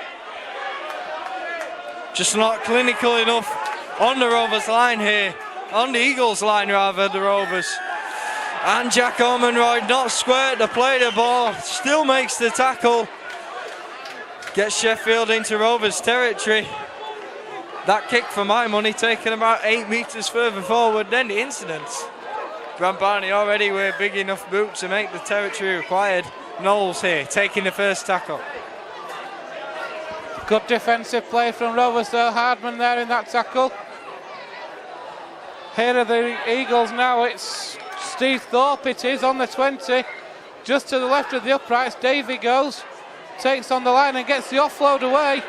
Just not clinical enough on the Rovers line here, on the Eagles line rather, the Rovers. And Jack Ormondroyd not square to play the ball, still makes the tackle. Gets Sheffield into Rovers territory. That kick for my money taken about 8 metres further forward than the incidents. Grant Barney already with a big enough boot to make the territory required. Knowles here taking the first tackle. Good defensive play from Rovers though. Hardman there in that tackle. Here are the Eagles now. It's Steve Thorpe, it is, on the 20. Just to the left of the uprights, Davey goes. Takes on the line and gets the offload away.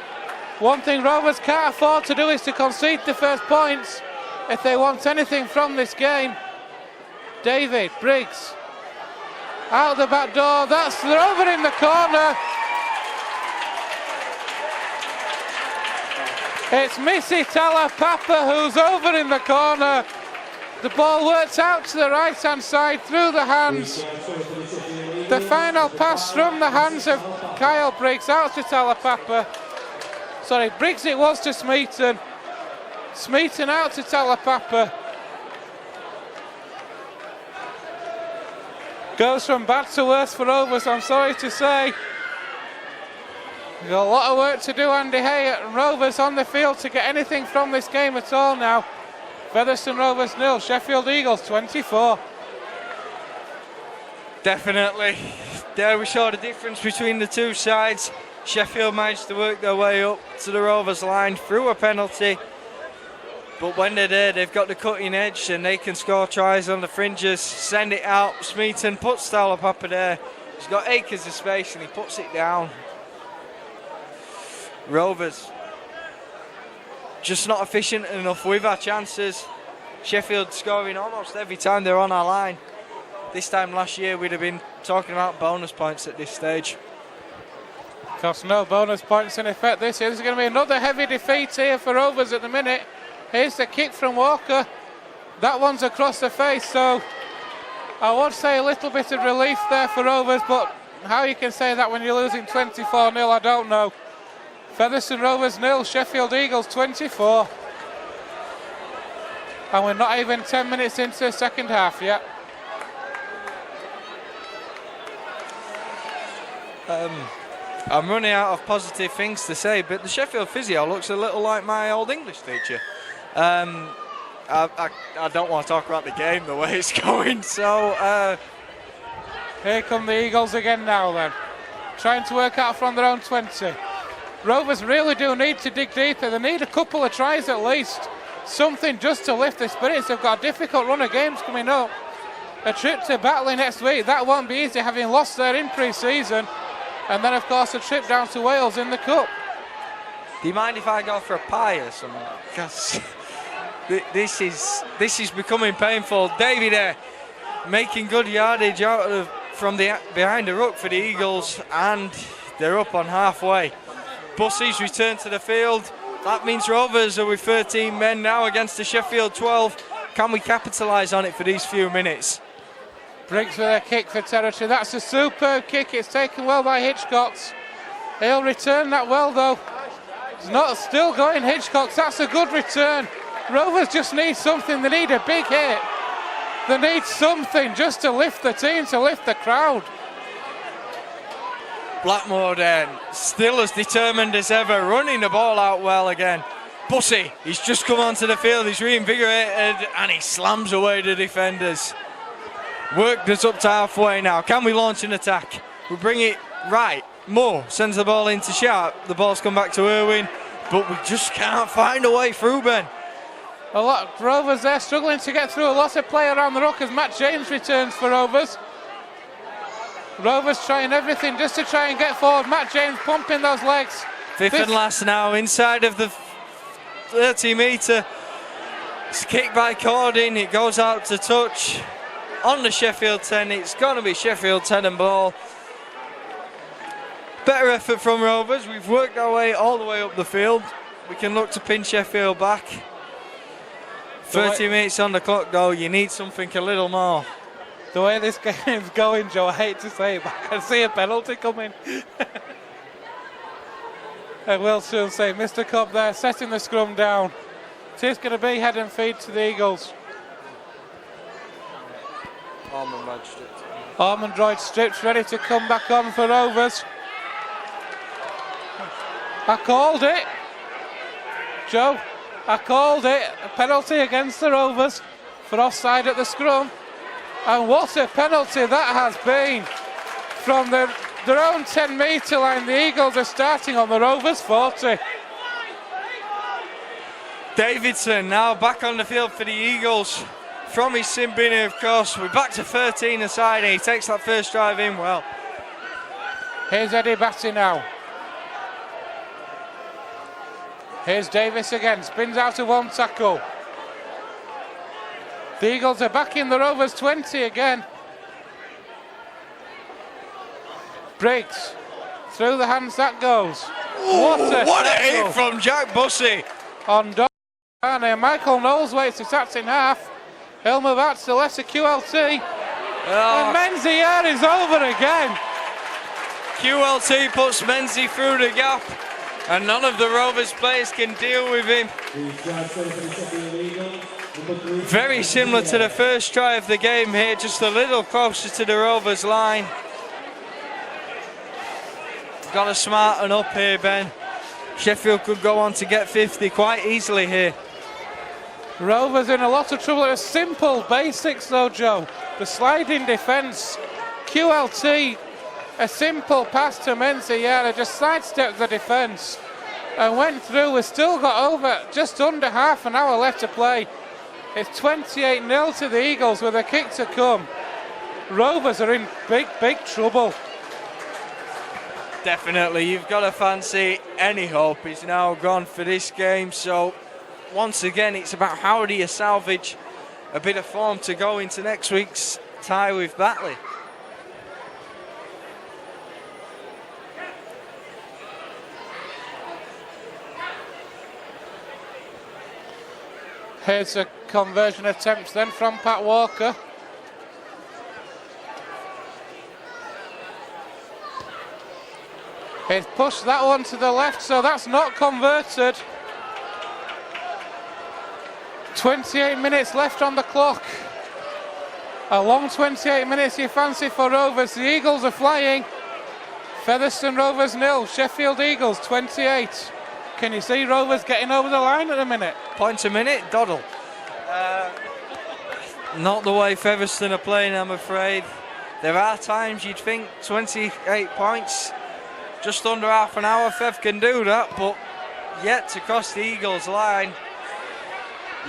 One thing Rovers can't afford to do is to concede the first points if they want anything from this game. David, Briggs, out the back door, they're over in the corner. It's Missy Talapapa who's over in the corner. The ball works out to the right hand side through the hands. The final pass from the hands of Kyle Briggs out to Talapapa. Sorry, Briggs it was to Smeaton. Smeaton out to Talapapa. Goes from bad to worse for Rovers, I'm sorry to say. We've got a lot of work to do, Andy Hay at Rovers on the field to get anything from this game at all now. Featherstone Rovers 0, Sheffield Eagles 24. Definitely there we saw the difference between the two sides. Sheffield managed to work their way up to the Rovers line through a penalty. But when they're there, they've got the cutting edge and they can score tries on the fringes, send it out. Smeaton puts Talapapa there. He's got acres of space and he puts it down. Rovers just not efficient enough with our chances. Sheffield scoring almost every time they're on our line. This time last year we'd have been talking about bonus points at this stage. Because no bonus points in effect this year. There's going to be another heavy defeat here for Rovers at the minute. Here's the kick from Walker. That one's across the face, so I would say a little bit of relief there for Rovers, but how you can say that when you're losing 24-0, I don't know. Featherstone Rovers 0, Sheffield Eagles 24. And we're not even 10 minutes into the second half yet. I'm running out of positive things to say, but the Sheffield physio looks a little like my old English teacher. I don't want to talk about the game the way it's going, so here come the Eagles again now then, trying to work out from their own 20. Rovers really do need to dig deeper. They need a couple of tries at least, something just to lift the spirits. They've got a difficult run of games coming up, a trip to Batley next week. That won't be easy, having lost there in pre-season, and then of course a trip down to Wales in the Cup. Do you mind if I go for a pie or something? Because this is becoming painful. Davey there making good yardage from the behind the ruck for the Eagles, and they're up on halfway. Bussey's returned to the field. That means Rovers are with 13 men now against the Sheffield 12. Can we capitalise on it for these few minutes? Briggs with a kick for territory. That's a superb kick. It's taken well by Hitchcox. He'll return that well though. It's not still going Hitchcox. That's a good return. Rovers just need something. They need a big hit. They need something just to lift the team, to lift the crowd. Blackmore then, still as determined as ever, running the ball out well again. Bussey, he's just come onto the field, he's reinvigorated and he slams away the defenders. Worked us up to halfway now. Can we launch an attack? We bring it right. Moore sends the ball into Sharp. The ball's come back to Irwin, but we just can't find a way through, Ben. A lot of Rovers there struggling to get through. A lot of play around the ruck as Matt James returns for Rovers. Rovers trying everything just to try and get forward. Matt James pumping those legs. Fifth and last now, inside of the 30 metre. It's kicked by Cordin. It goes out to touch on the Sheffield 10. It's going to be Sheffield 10 and ball. Better effort from Rovers. We've worked our way all the way up the field. We can look to pin Sheffield back. 30 minutes on the clock though. You need something a little more. The way this game's going, Joe, I hate to say it, but I can see a penalty coming. I will soon say, Mr. Cobb there, setting the scrum down. It is going to be head and feed to the Eagles. Armand Droid strips, ready to come back on for Rovers. I called it. Joe, I called it. A penalty against the Rovers for offside at the scrum. And what a penalty that has been. From their own 10 metre line, the Eagles are starting on the Rovers 40. Davidson now back on the field for the Eagles. From his sin binner, of course. We're back to 13 aside and he takes that first drive in well. Here's Eddie Batty now. Here's Davis again, spins out of one tackle. The Eagles are back in the Rovers 20 again. Briggs, through the hands that goes. What a hit from Jack Bussey. On Donny. Michael Knowles waits to taps in half. He'll move out to the lesser QLT. And Menzies is over again. QLT puts Menzies through the gap. And none of the Rovers players can deal with him. Very similar to the first try of the game here, just a little closer to the Rovers line. Got to smarten up here, Ben. Sheffield could go on to get 50 quite easily here. Rovers in a lot of trouble. It's simple basics though, Joe. The sliding defence. QLT A simple pass to Menzies, just sidestepped the defence and went through. We've still got over just under half an hour left to play. It's 28-0 to the Eagles with a kick to come. Rovers are in big trouble. Definitely, you've got to fancy any hope is now gone for this game. So once again, it's about how do you salvage a bit of form to go into next week's tie with Batley. Here's a conversion attempt then from Pat Walker. He's pushed that one to the left, so that's not converted. 28 minutes left on the clock. A long 28 minutes you fancy for Rovers. The Eagles are flying. Featherstone Rovers 0, Sheffield Eagles 28. Can you see Rovers getting over the line at the minute? Points a minute, Doddle. Not the way Featherstone are playing, I'm afraid. There are times you'd think 28 points, just under half an hour, Fev can do that, but yet to cross the Eagles line,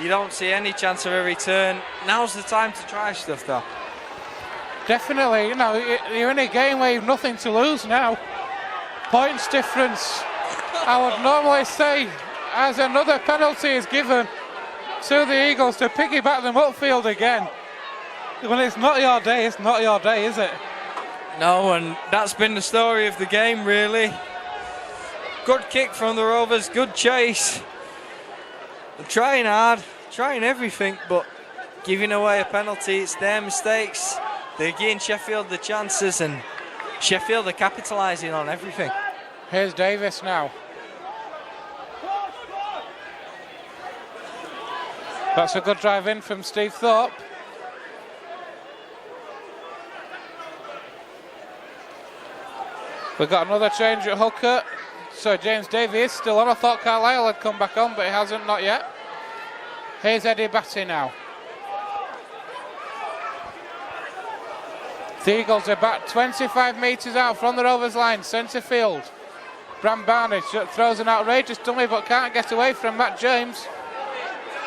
you don't see any chance of a return. Now's the time to try stuff though. Definitely, you know, you're in a game where you've nothing to lose now. Points difference. I would normally say, as another penalty is given to the Eagles to piggyback them upfield again. When it's not your day, it's not your day, is it? No, and that's been the story of the game, really. Good kick from the Rovers, good chase. They're trying hard, trying everything, but giving away a penalty, it's their mistakes. They're giving Sheffield the chances, and Sheffield are capitalising on everything. Here's Davis now. That's a good drive in from Steve Thorpe. We've got another change at hooker. So James Davey is still on. I thought Carlisle had come back on, but he hasn't, not yet. Here's Eddie Batty now. The Eagles are back 25 metres out from the Rovers line, centre field. Bram Barnage throws an outrageous dummy but can't get away from Matt James.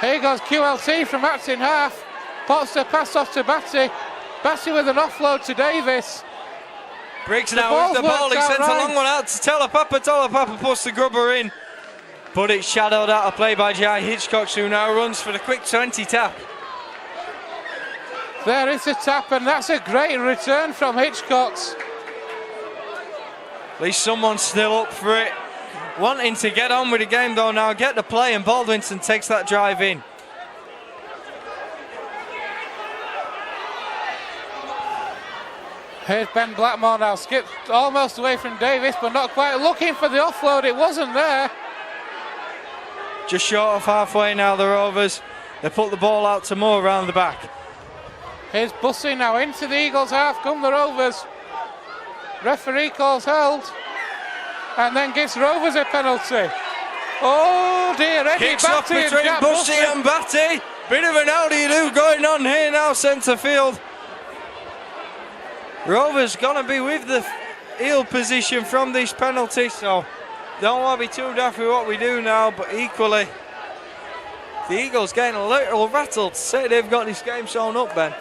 Here goes QLT from Acton half. Pots the pass off to Batty. Batty with an offload to Davis. Briggs now with the ball, he sends a long one out to Talapapa. Talapapa puts the grubber in, but it's shadowed out of play by Jai Hitchcock, who now runs for the quick 20 tap. There is a tap, and that's a great return from Hitchcock's. At least someone's still up for it. Wanting to get on with the game though now, get the play, and Baldwinson takes that drive in. Here's Ben Blackmore now, skipped almost away from Davis, but not quite. Looking for the offload, it wasn't there. Just short of halfway now, the Rovers. They put the ball out to Moore around the back. Here's Bussy now into the Eagles half, come the Rovers. Referee calls held, and then gives Rovers a penalty. Oh dear, Eddie Kicks off Batty between and Bussy and Batty. Bit of an howdy-do going on here now, centre field. Rovers gonna be with the heel position from this penalty, so don't want to be too daft with what we do now, but equally the Eagles getting a little rattled. Say they've got this game sewn up, Ben.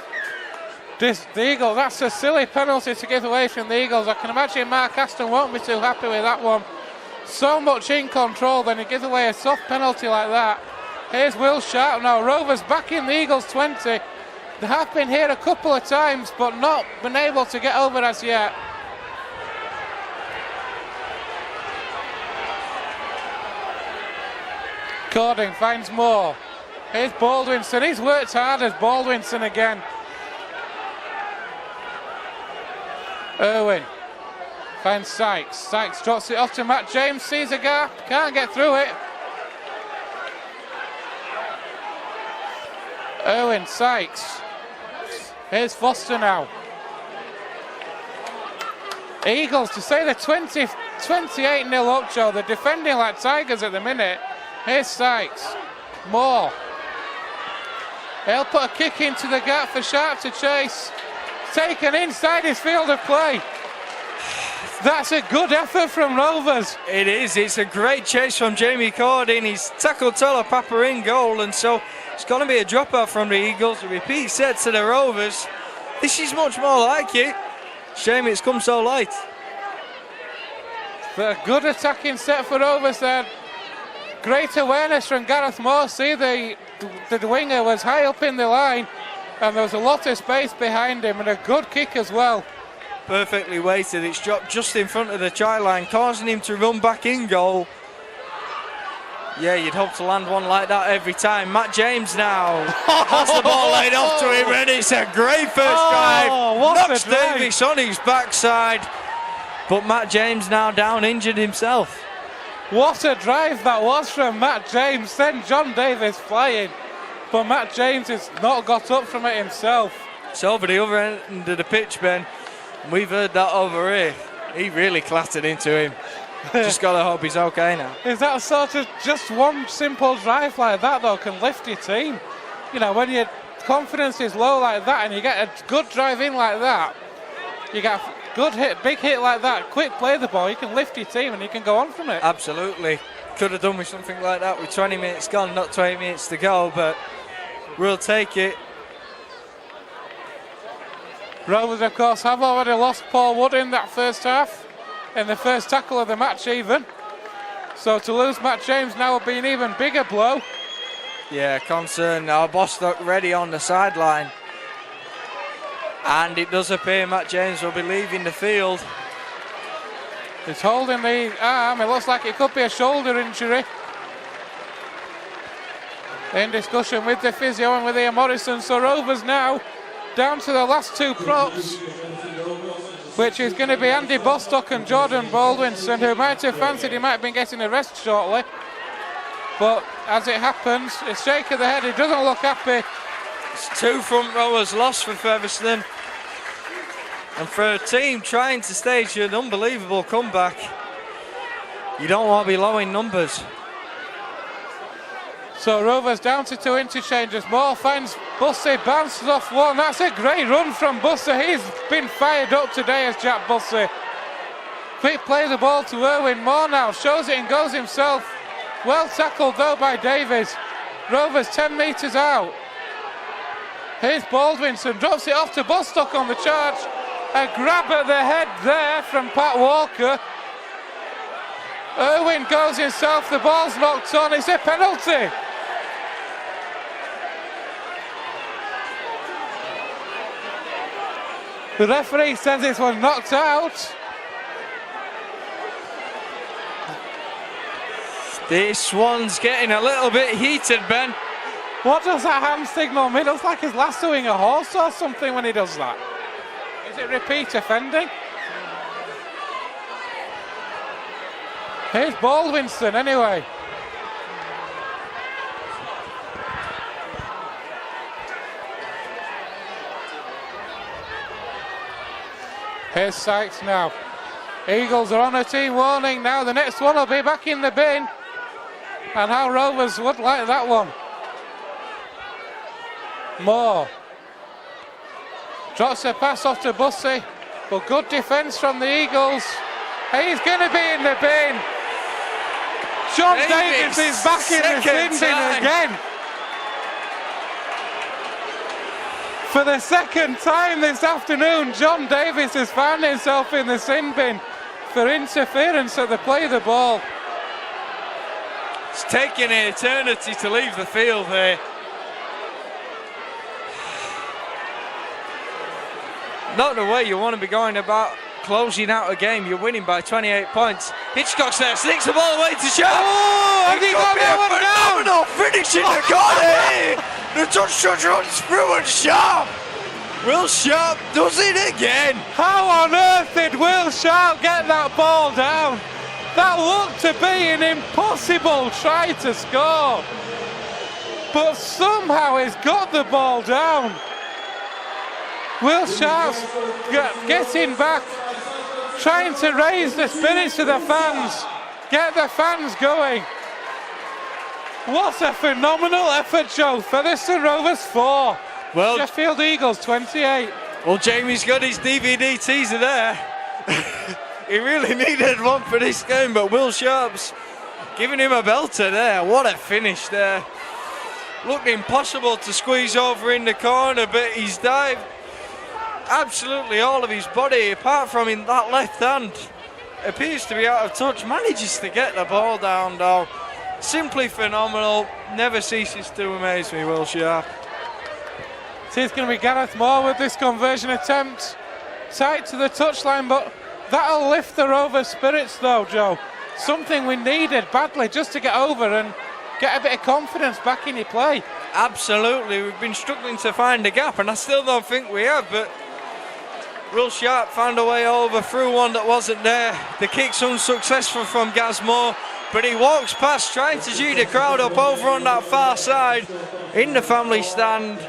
The Eagles, that's a silly penalty to give away from the Eagles. I can imagine Mark Aston won't be too happy with that one. So much in control, then he gives away a soft penalty like that. Here's Will Sharp now. Rovers back in the Eagles 20. They have been here a couple of times, but not been able to get over as yet. Cording finds more. Here's Baldwinson. He's worked hard as Baldwinson again. Irwin finds Sykes. Sykes drops it off to Matt James. Sees a gap. Can't get through it. Irwin, Sykes. Here's Foster now. Eagles to say they're 28-0 up, Joe. They're defending like tigers at the minute. Here's Sykes. Moore. He'll put a kick into the gap for Sharp to chase. Taken inside his field of play. That's a good effort from Rovers. It is. It's a great chase from Jamie Cordin. He's tackled Talapapa in goal, and so it's going to be a dropout from the Eagles. A repeat set to the Rovers. This is much more like it. Shame it's come so late. But a good attacking set for Rovers there. Great awareness from Gareth Moore. See, the winger was high up in the line, and there was a lot of space behind him, and a good kick as well. Perfectly weighted. It's dropped just in front of the try line, causing him to run back in goal. Yeah, you'd hope to land one like that every time. Matt James now has the ball laid off to him, and it's a great first drive. Knocks Davis on his backside, but Matt James now down injured himself. What a drive that was from Matt James. Sent John Davis flying, but Matt James has not got up from it himself. It's over the other end of the pitch, Ben. We've heard that over here. He really clattered into him. Just got to hope he's okay now. Is that sort of just one simple drive like that, though, can lift your team? You know, when your confidence is low like that and you get a good drive in like that, you get a good hit, big hit like that, quick play the ball, you can lift your team and you can go on from it. Absolutely. Could have done with something like that with 20 minutes gone, not 20 minutes to go, but we'll take it. Rovers, of course, have already lost Paul Wood in that first half, in the first tackle of the match even. So to lose Matt James now would be an even bigger blow. Yeah, concern. Now Bostock ready on the sideline. And it does appear Matt James will be leaving the field. He's holding the arm. It looks like it could be a shoulder injury. In discussion with the physio and with Ian Morrison. So Rovers now down to the last two props, which is going to be Andy Bostock and Jordan Baldwinson, who might have fancied he might have been getting a rest shortly. But as it happens, a shake of the head, he doesn't look happy. It's two front rowers lost for Featherstone. And for a team trying to stage an unbelievable comeback, you don't want to be low in numbers. So Rovers down to two interchanges. Moore finds Bussey, bounces off one. That's a great run from Bussey. He's been fired up today as Jack Bussey. Quick play the ball to Erwin Moore now. Shows it and goes himself. Well tackled though by Davies. Rovers 10 metres out. Here's Baldwinson. Drops it off to Bostock on the charge. A grab at the head there from Pat Walker. Erwin goes himself. The ball's knocked on. It's a penalty. The referee says this was knocked out. This one's getting a little bit heated, Ben. What does that hand signal mean? It looks like he's lassoing a horse or something when he does that. Is it repeat offending? Here's Baldwinson anyway. Here's Sykes now. Eagles are on a team warning now. The next one will be back in the bin. And how Rovers would like that one. Moore. Drops a pass off to Bussey. But good defence from the Eagles. He's going to be in the bin. John Davis is back in the sin bin again. For the second time this afternoon, John Davis has found himself in the sin bin for interference at the play of the ball. It's taken an eternity to leave the field here. Not the way you want to be going about closing out a game. You're winning by 28 points. Hitchcock's there, sneaks the ball away to Sharp. Oh, has he got that one down? Phenomenal finish in the corner here. The touch shot runs through and Sharp. Will Sharp does it again. How on earth did Will Sharp get that ball down? That looked to be an impossible try to score. But somehow he's got the ball down. Will Sharp's getting back, trying to raise the spirits of the fans, get the fans going. What a phenomenal effort, Joe. Featherstone Rovers 4, Sheffield Eagles 28. Well, Jamie's got his DVD teaser there. He really needed one for this game, but Will Sharp's giving him a belter there. What a finish there. Looked impossible to squeeze over in the corner, but he's dived absolutely all of his body, apart from in that left hand. Appears to be out of touch, manages to get the ball down though. Simply phenomenal, never ceases to amaze me, Will Sharp. It's going to be Gareth Moore with this conversion attempt. Tight to the touchline, but that'll lift the Rovers' spirits though, Joe. Something we needed badly just to get over and get a bit of confidence back in your play. Absolutely, we've been struggling to find a gap, and I still don't think we have, but Will Sharp found a way over through one that wasn't there. The kick's unsuccessful from Gaz Moore, but he walks past, trying to G the crowd up over on that far side in the family stand.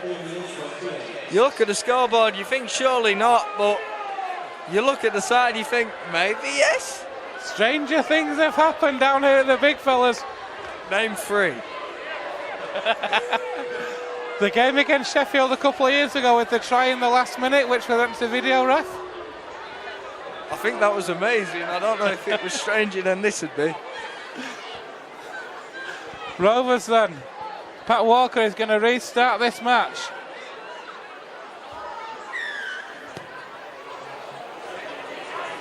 You look at the scoreboard, you think surely not, but you look at the side, you think maybe yes. Stranger things have happened down here at the big fellas. Name 3. The game against Sheffield a couple of years ago with the try in the last minute, which we went to video ref. I think that was amazing. I don't know if it was stranger than this would be. Rovers then. Pat Walker is going to restart this match.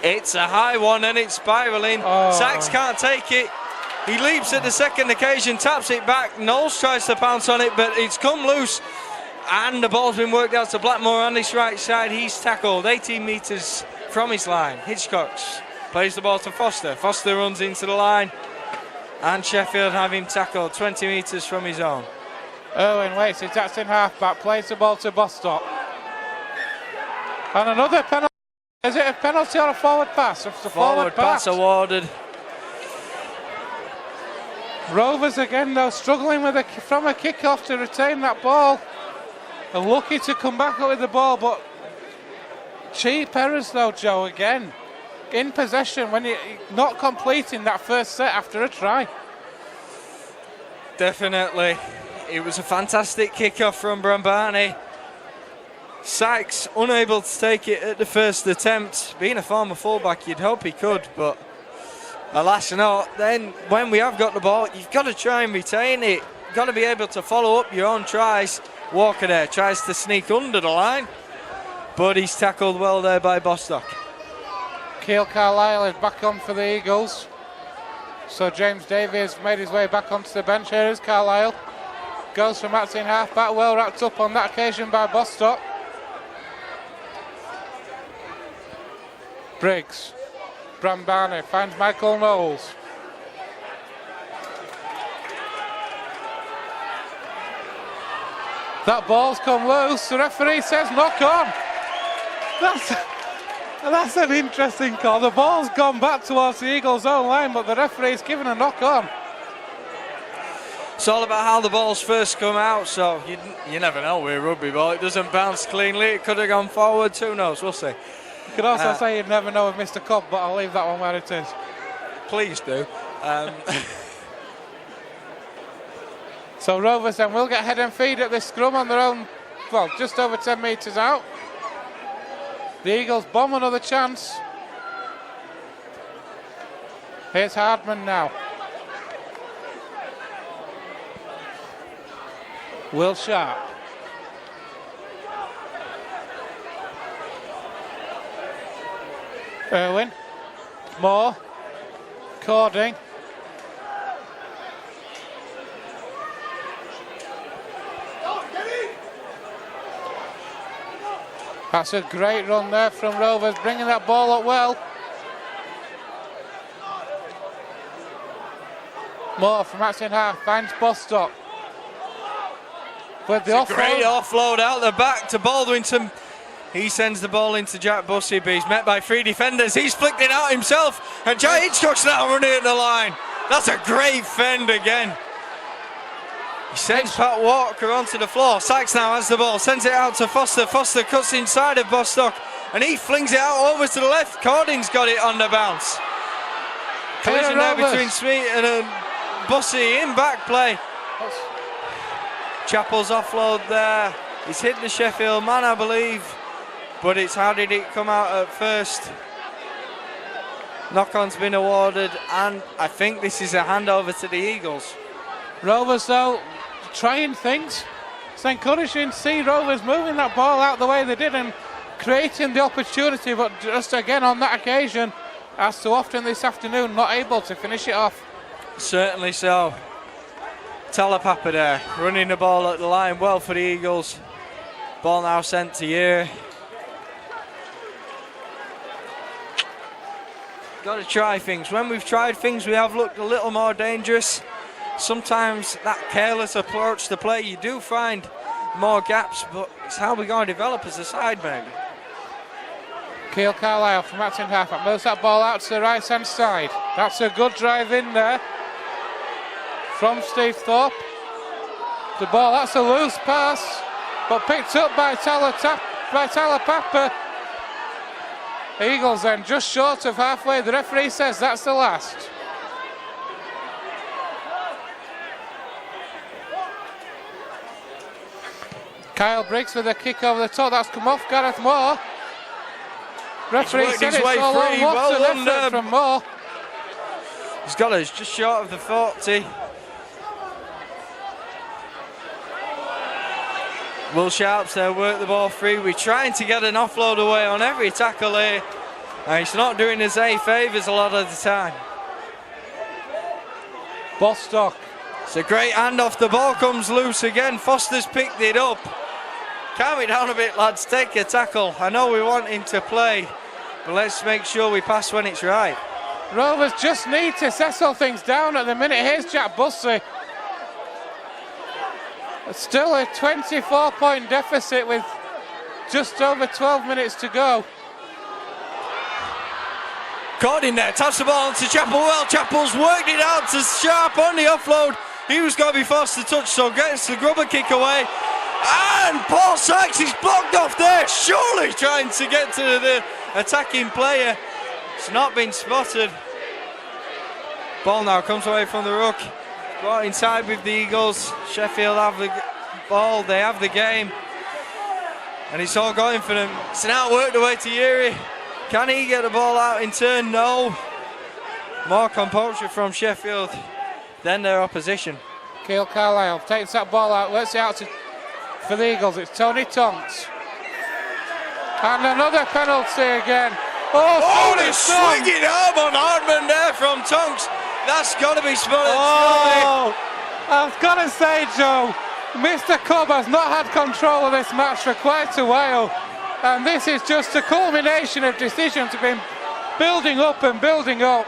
It's a high one and it's spiralling. Sachs can't take it. He leaps at the second occasion, taps it back. Knowles tries to pounce on it, but it's come loose. And the ball's been worked out to Blackmore on this right side. He's tackled 18 metres from his line. Hitchcocks plays the ball to Foster. Foster runs into the line. And Sheffield have him tackled 20 metres from his own. Owen waits, he taps in half-back, plays the ball to Bostock. And another penalty. Is it a penalty or a forward pass? It's a forward pass awarded. Rovers again though struggling with from a kick-off to retain that ball. And lucky to come back up with the ball, but cheap errors though, Joe, again. In possession when you're not completing that first set after a try. Definitely. It was a fantastic kick-off from Brambani. Sykes unable to take it at the first attempt. Being a former fullback, you'd hope he could, but alas not. Then when we have got the ball, you've got to try and retain it. You've got to be able to follow up your own tries. Walker there tries to sneak under the line, but he's tackled well there by Bostock. Keil Carlisle is back on for the Eagles. So James Davies made his way back onto the bench. Here is Carlisle. Goes from Maxine half-back, well wrapped up on that occasion by Bostock. Briggs, Brambani finds Michael Knowles. That ball's come loose, the referee says knock on. That's an interesting call. The ball's gone back towards the Eagles' own line, but the referee's given a knock on. It's all about how the balls first come out, so you never know with rugby ball. It doesn't bounce cleanly, it could have gone forward, who knows, we'll see. You could also say you'd never know with Mr. Cobb, but I'll leave that one where it is. Please do. So Rovers then will get head and feed at this scrum on their own, well, just over 10 metres out. The Eagles bomb another chance. Here's Hardman now. Will Sharp. Irwin. Moore. Cording. That's a great run there from Rovers, bringing that ball up well. Moore from Maxine half, finds Bostock. With the offload. Great offload out the back to Baldwinton. He sends the ball into Jack Bussey, but he's met by 3 defenders. He's flicked it out himself, and Jay Hitchcock's now running at the line. That's a great fend again. He sends Pat Walker onto the floor. Sykes now has the ball, sends it out to Foster. Foster cuts inside of Bostock, and he flings it out over to the left. Cording's got it on the bounce. Collision there between Smeaton and Bussey in back play. Chappell's offload there. He's hit the Sheffield man, I believe. But it's how did it come out at first? Knock-on's been awarded, and I think this is a handover to the Eagles. Rovers, though, trying things. It's encouraging to see Rovers moving that ball out the way they did and creating the opportunity, but just again on that occasion, as so often this afternoon, not able to finish it off. Certainly so. Talapapa there, running the ball at the line well for the Eagles. Ball now sent to Ure. Got to try things. When we've tried things, we have looked a little more dangerous. Sometimes that careless approach to play, you do find more gaps, but it's how we're going to develop as a side, maybe. Keil Carlisle from Acton half-back moves that ball out to the right-hand side. That's a good drive in there from Steve Thorpe. The ball, that's a loose pass, but picked up by Talapapa. Eagles then just short of halfway. The referee says that's the last. Kyle Briggs with a kick over the top. That's come off Gareth Moore. Referee said it's all on. What an effort from Moore. He's got us just short of the 40. Will Sharps there work the ball free. We're trying to get an offload away on every tackle here. And he's not doing us any favours a lot of the time. Bostock. It's a great handoff. The ball comes loose again. Foster's picked it up. Calm it down a bit, lads. Take a tackle. I know we want him to play, but let's make sure we pass when it's right. Rovers just need to settle things down at the minute. Here's Jack Bussey. Still a 24-point deficit with just over 12 minutes to go. Caught in there, taps the ball onto Chappell. Well, Chappell's worked it out to Sharp on the offload. He was going to be forced to touch, so gets the grubber kick away. And Paul Sykes is blocked off there, surely trying to get to the attacking player. It's not been spotted. Ball now comes away from the ruck. Brought inside with the Eagles. Sheffield have the ball, they have the game. And it's all going for them. It's now worked away to Ure. Can he get the ball out in turn? No. More composure from Sheffield than their opposition. Keil Carlisle takes that ball out, lets it out for the Eagles. It's Tony Tonks. And another penalty again. Oh, the swinging arm on Hardman there from Tonks. That's got to be spotted. Oh, I've got to say, Joe, Mr. Cobb has not had control of this match for quite a while. And this is just a culmination of decisions have been building up and building up.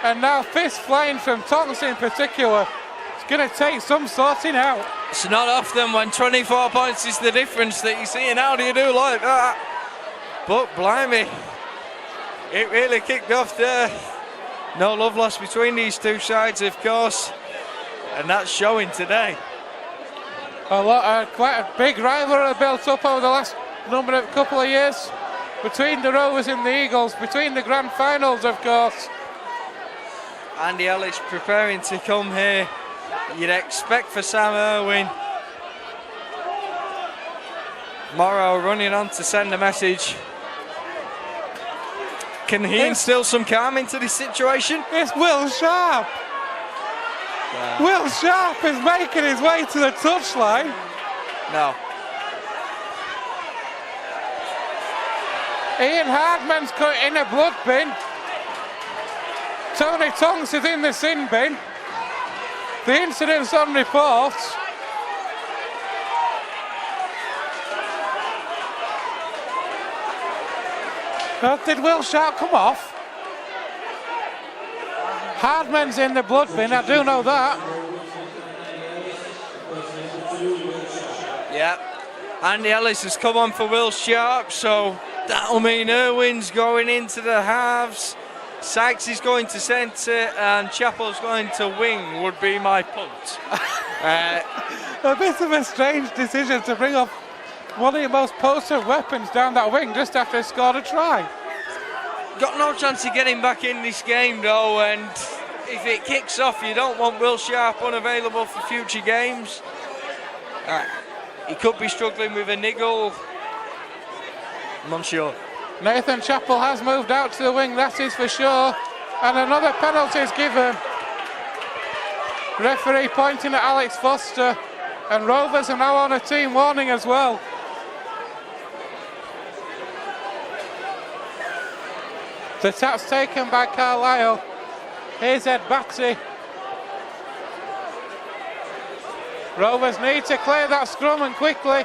And now fists flying from Tonks in particular. It's going to take some sorting out. It's not often when 24 points is the difference that you see, and how do you do like that? But blimey, it really kicked off there. No love lost between these two sides, of course, and that's showing today. Quite a big rivalry built up over the last couple of years between the Rovers and the Eagles, between the grand finals, of course. Andy Ellis preparing to come here. You'd expect for Sam Irwin. Morrow running on to send a message. Can he instill some calm into this situation? It's Will Sharp. Yeah. Will Sharp is making his way to the touchline. No. Ian Hardman's in a blood bin. Tony Tonks is in the sin bin. The incident's on report. Did Will Sharp come off? Hardman's in the blood bin, I do know that. Yeah. Andy Ellis has come on for Will Sharp, so that'll mean Irwin's going into the halves. Sykes is going to centre and Chappell's going to wing, would be my punt. A bit of a strange decision to bring off one of your most potent weapons down that wing just after he scored a try. Got no chance of getting back in this game though, and if it kicks off, you don't want Will Sharp unavailable for future games. He could be struggling with a niggle. I'm unsure. Nathan Chappell has moved out to the wing, that is for sure. And another penalty is given. Referee pointing at Alex Foster, and Rovers are now on a team warning as well. The tap's taken by Carlisle. Here's Ed Batty. Rovers need to clear that scrum and quickly.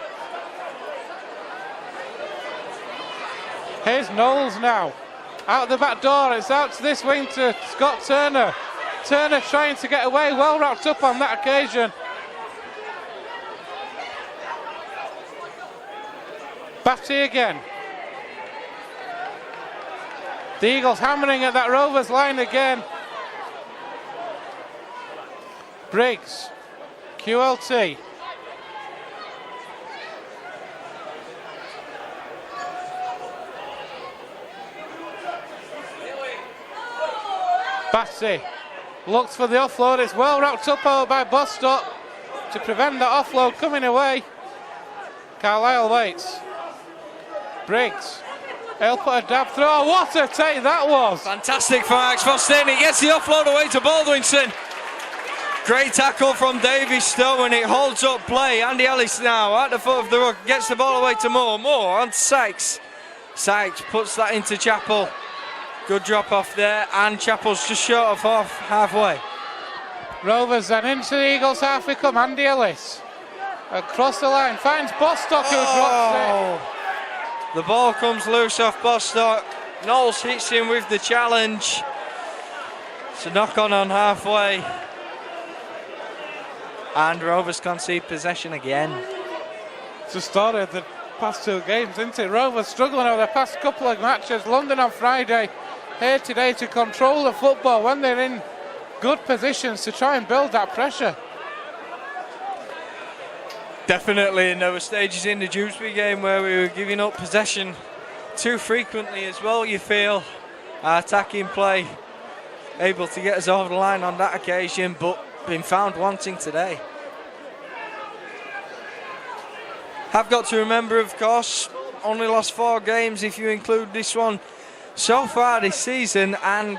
Here's Knowles now. Out the back door, it's out to this wing to Scott Turner. Turner trying to get away, well wrapped up on that occasion. Batty again. The Eagles hammering at that Rovers line again. Briggs, QLT. Batty looks for the offload. It's well wrapped up over by Bostock to prevent that offload coming away. Carlisle waits. Briggs. He'll put a dab through. Oh, what a take that was! Fantastic for Alex Foster. He gets the offload away to Baldwinson. Great tackle from Featherstone, and it holds up play. Andy Ellis now at the foot of the ruck, gets the ball away to Moore. Moore on Sykes. Sykes puts that into Chappell. Good drop off there, and Chappell's just short of halfway. Rovers then into the Eagles half we come. Andy Ellis across the line, finds Bostock who drops it. The ball comes loose off Bostock. Knowles hits him with the challenge. It's a knock on halfway. And Rovers concede possession again. It's the story of the past two games, isn't it? Rovers struggling over the past couple of matches. London on Friday, here today to control the football when they're in good positions to try and build that pressure. Definitely, and there were stages in the Dewsbury game where we were giving up possession too frequently as well, you feel. Our attacking play able to get us over the line on that occasion, but been found wanting today. Have got to remember, of course, only lost 4 games if you include this one so far this season, and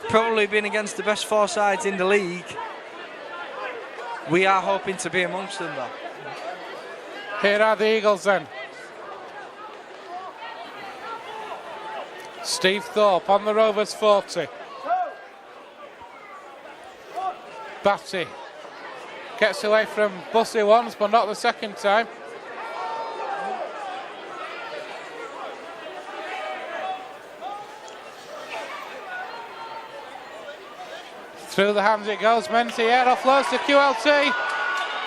probably been against the best 4 sides in the league. We are hoping to be amongst them though. Here are the Eagles then. Steve Thorpe on the Rovers 40. Batty gets away from Bussy once, but not the second time. Through the hands it goes. Mentier offloads to QLT.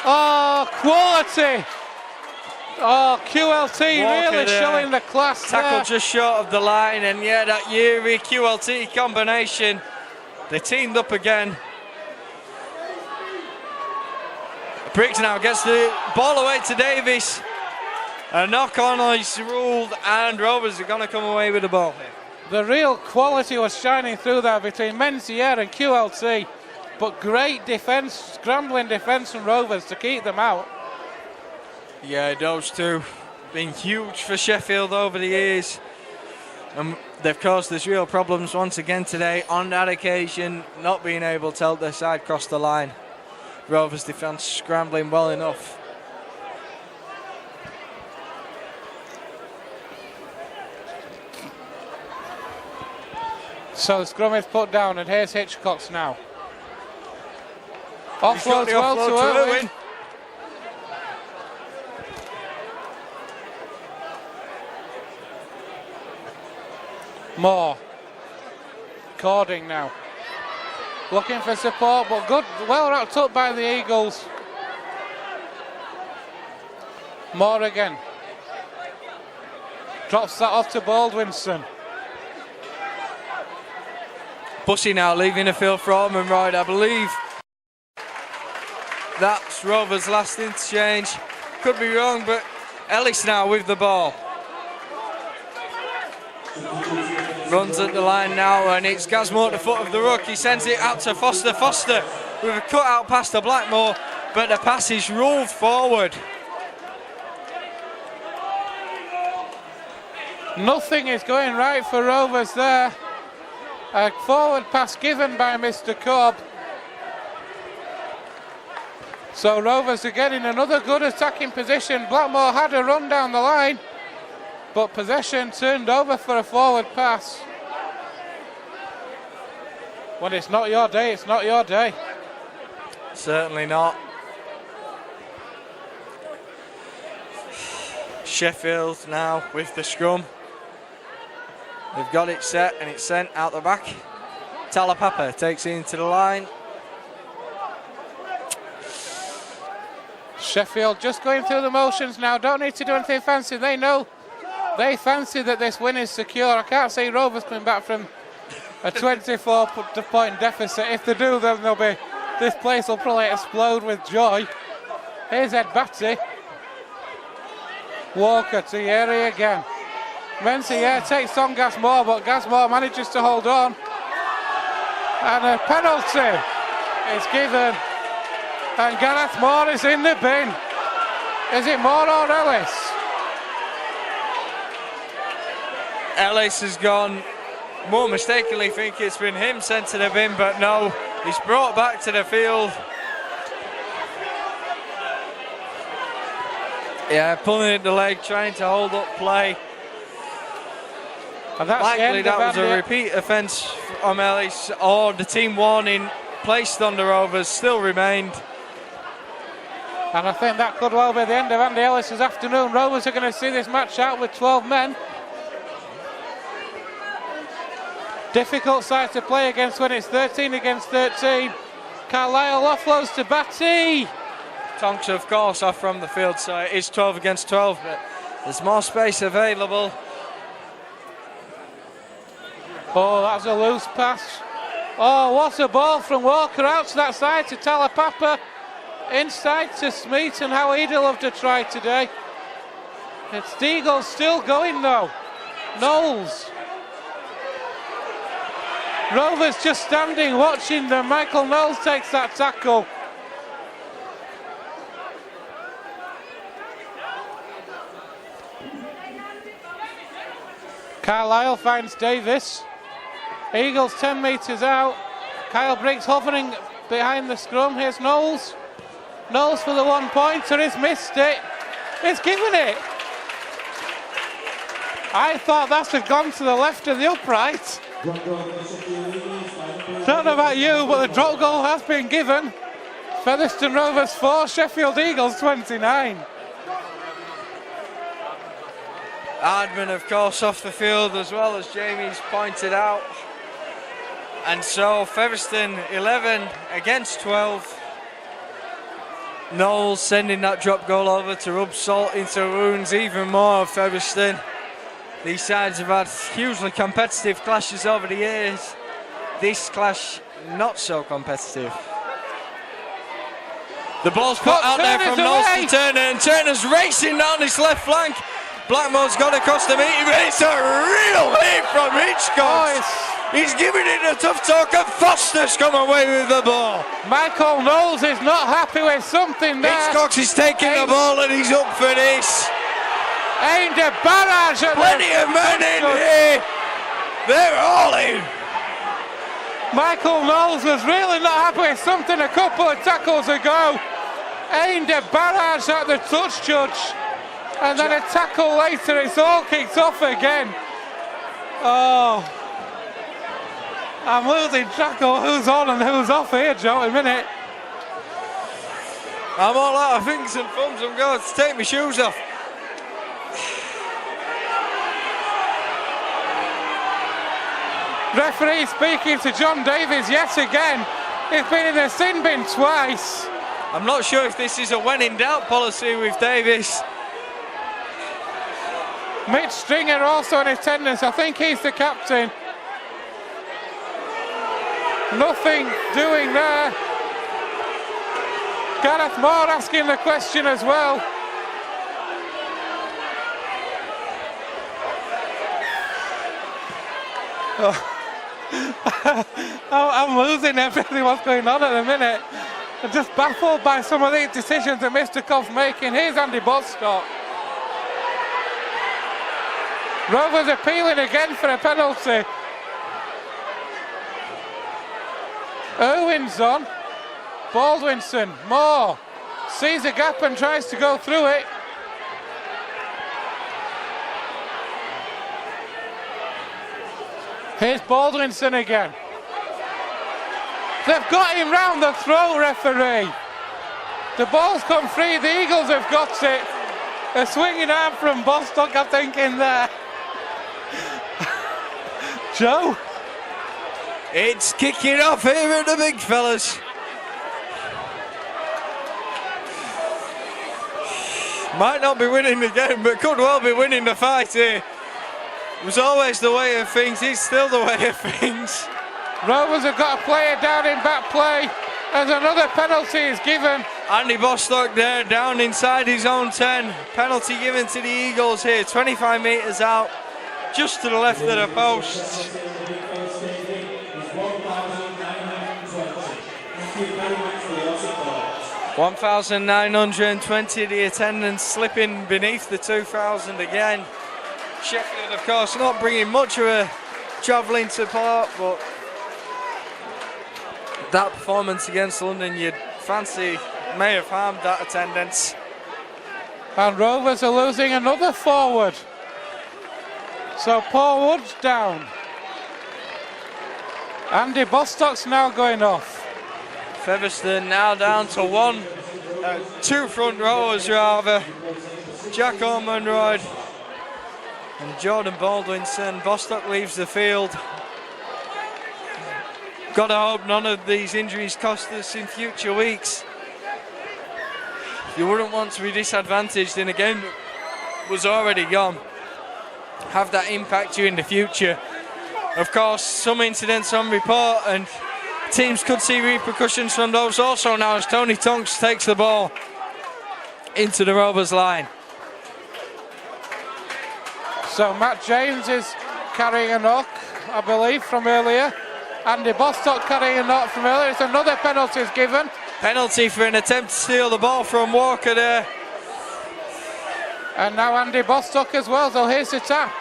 Oh, quality! Oh, QLT Walker really there, showing the class tackle there. just short of the line, and yeah, that Yuri QLT combination. They teamed up again. Briggs now gets the ball away to Davis. A knock on is ruled, and Rovers are going to come away with the ball here. The real quality was shining through there between Mentier and QLT, but great defence, scrambling defence from Rovers to keep them out. Yeah, those two been huge for Sheffield over the years, and they've caused us real problems once again today. On that occasion, not being able to help their side cross the line. Rovers defence scrambling well enough. So the scrum is put down, and here's Hitchcock's now. Offloads well to Irwin. Moore. Cording now. Looking for support, but good, well wrapped up by the Eagles. Moore again. Drops that off to Baldwinson. Bussy now leaving the field for Ormond Royd, I believe. That's Rovers' last interchange. Could be wrong, but Ellis now with the ball. Runs at the line now, and it's Gasmore at the foot of the ruck. He sends it out to Foster. Foster with a cut out pass to Blackmore, but the pass is ruled forward. Nothing is going right for Rovers there. A forward pass given by Mr. Cobb. So Rovers are getting another good attacking position. Blackmore had a run down the line, but possession turned over for a forward pass. When it's not your day, it's not your day. Certainly not. Sheffield now with the scrum. They've got it set and it's sent out the back. Talapapa takes it into the line. Sheffield just going through the motions now. Don't need to do anything fancy. They know. They fancy that this win is secure. I can't see Rovers coming back from a 24-point deficit. If they do, then they'll be. This place will probably explode with joy. Here's Ed Batty. Walker to Yeri again. Menzies takes on Gasmore, but Gasmore manages to hold on. And a penalty is given. And Gareth Moore is in the bin. Is it Moore or Ellis? Ellis has gone, more mistakenly think it's been him sent to the bin, but no, he's brought back to the field. Yeah, pulling at the leg, trying to hold up play. And that's likely that was a repeat offence from Ellis, or the team warning placed on the Rovers still remained. And I think that could well be the end of Andy Ellis's afternoon. Rovers are going to see this match out with 12 men. Difficult side to play against when it's 13 against 13. Carlisle offloads to Batty. Tonks, of course, off from the field, so it is 12 against 12, but there's more space available. Oh, that's a loose pass. Oh, what a ball from Walker out to that side to Talapapa. Inside to Smeaton, how he'd love to try today. It's Deagle still going though. Knowles. Rovers just standing watching them. Michael Knowles takes that tackle. Carlisle finds Davis. Eagles 10 metres out. Kyle Briggs hovering behind the scrum. Here's Knowles. Knowles for the 1 pointer. He's missed it. He's given it. I thought that had gone to the left of the upright. Don't know about you, but the drop goal has been given. Featherstone Rovers 4, Sheffield Eagles 29. Hardman, of course, off the field as well, as Jamie's pointed out. And so Featherstone 11 against 12. Knowles sending that drop goal over to rub salt into wounds even more of Featherstone. These sides have had hugely competitive clashes over the years. This clash not so competitive. The ball's put out there from Knowles to Turner, and Turner's racing down his left flank. Blackmore's got across the meeting, but it's a real hit from Hitchcock. He's giving it a tough talk, and Foster's come away with the ball. Michael Knowles is not happy with something there. Hitchcock is taking the ball and he's up for this. Aimed a barrage at plenty of men in here. They're all in. Michael Knowles was really not happy with something a couple of tackles ago. Aimed a barrage at the touch judge. And then a tackle later, it's all kicked off again. Oh. I'm losing track of who's on and who's off here, Joe, in a minute. I'm all out of fingers and thumbs. I'm going to take my shoes off. Referee speaking to John Davies yet again. He's been in the sin bin twice. I'm not sure if this is a when in doubt policy with Davies. Mitch Stringer also in attendance. I think he's the captain. Nothing doing there. Gareth Moore asking the question as well. Oh. I'm losing everything what's going on at the minute. I'm just baffled by some of these decisions that Mr. Cobb's making. Here's Andy Bostock. Rovers appealing again for a penalty. Irwin's on. Baldwinson, Moore, sees a gap and tries to go through it. Here's Baldwinson again. They've got him round the throat, referee. The ball's come free, the Eagles have got it. A swinging arm from Bostock, I think, in there. Joe? It's kicking off here at the big fellas. Might not be winning the game, but could well be winning the fight here. It was always the way of things, it's still the way of things. Rovers have got a player down in back play as another penalty is given. Andy Bostock there, down inside his own 10. Penalty given to the Eagles here, 25 metres out, just to the left of the posts. 1,920, the attendance slipping beneath the 2,000 again. Sheffield, of course, not bringing much of a travelling support, but that performance against London, you'd fancy may have harmed that attendance. And Rovers are losing another forward. So Paul Wood's down. Andy Bostock's now going off. Featherstone now down to two front rowers rather. Jack Ormonroyd and Jordan Baldwinson. Bostock leaves the field. Gotta hope none of these injuries cost us in future weeks. You wouldn't want to be disadvantaged in a game that was already gone. Have that impact you in the future. Of course, some incidents on report and teams could see repercussions from those also now as Tony Tonks takes the ball into the Rovers line. So Matt James is carrying a knock, I believe, from earlier. Andy Bostock carrying a knock from earlier. It's another penalty is given. Penalty for an attempt to steal the ball from Walker there. And now Andy Bostock as well, so here's the tap.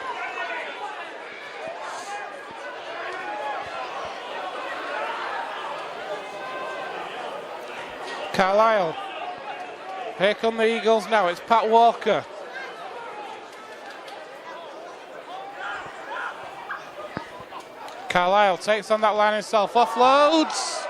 Carlisle. Here come the Eagles now, it's Pat Walker. Carlisle takes on that line himself, offloads.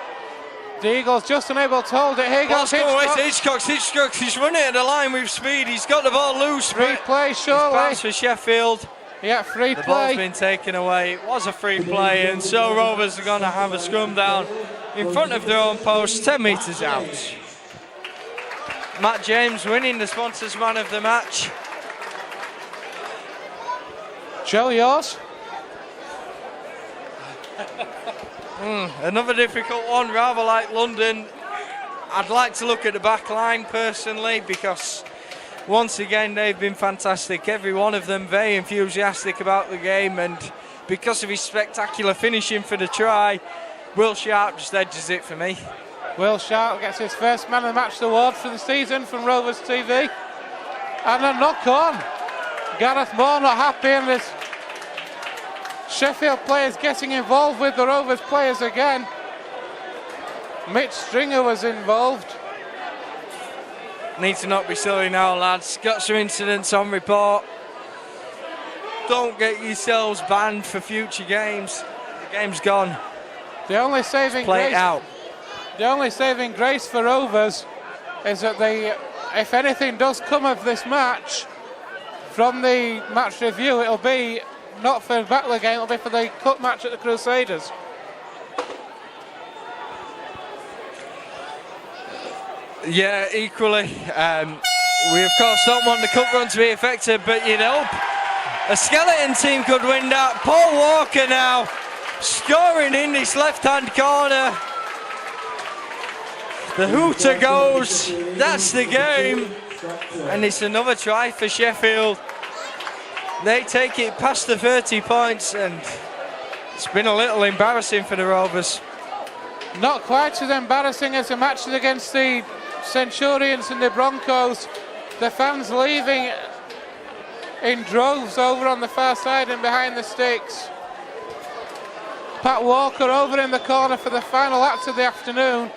The Eagles just unable to hold it. Here goes Hitchcock. Hitchcock, he's running at the line with speed. He's got the ball loose. Free play, surely. Pass for Sheffield. Yeah, free play. The ball's been taken away. It was a free play, and so Rovers are going to have a scrum down in front of their own post, 10 metres out. Matt James winning the sponsors man of the match. Joe, yours? Another difficult one, rather like London. I'd like to look at the back line personally because once again they've been fantastic. Every one of them very enthusiastic about the game, and because of his spectacular finishing for the try, Will Sharp just edges it for me. Will Sharp gets his first man of the match award for the season from Rovers TV. And a knock on. Gareth Moore not happy, and this Sheffield players getting involved with the Rovers players again. Mitch Stringer was involved. Need to not be silly now, lads. Got some incidents on report. Don't get yourselves banned for future games. The game's gone. The only saving play grace, it out. The only saving grace for Rovers is that if anything does come of this match, from the match review, it'll be not for the Battler game, it'll be for the cup match at the Crusaders. Yeah, equally. We of course don't want the cup run to be affected, but you'd hope a skeleton team could win that. Paul Walker now scoring in this left-hand corner. The hooter goes, that's the game. And it's another try for Sheffield. They take it past the 30 points, and it's been a little embarrassing for the Rovers. Not quite as embarrassing as the matches against the Centurions and the Broncos. The fans leaving in droves over on the far side and behind the sticks. Pat Walker over in the corner for the final act of the afternoon.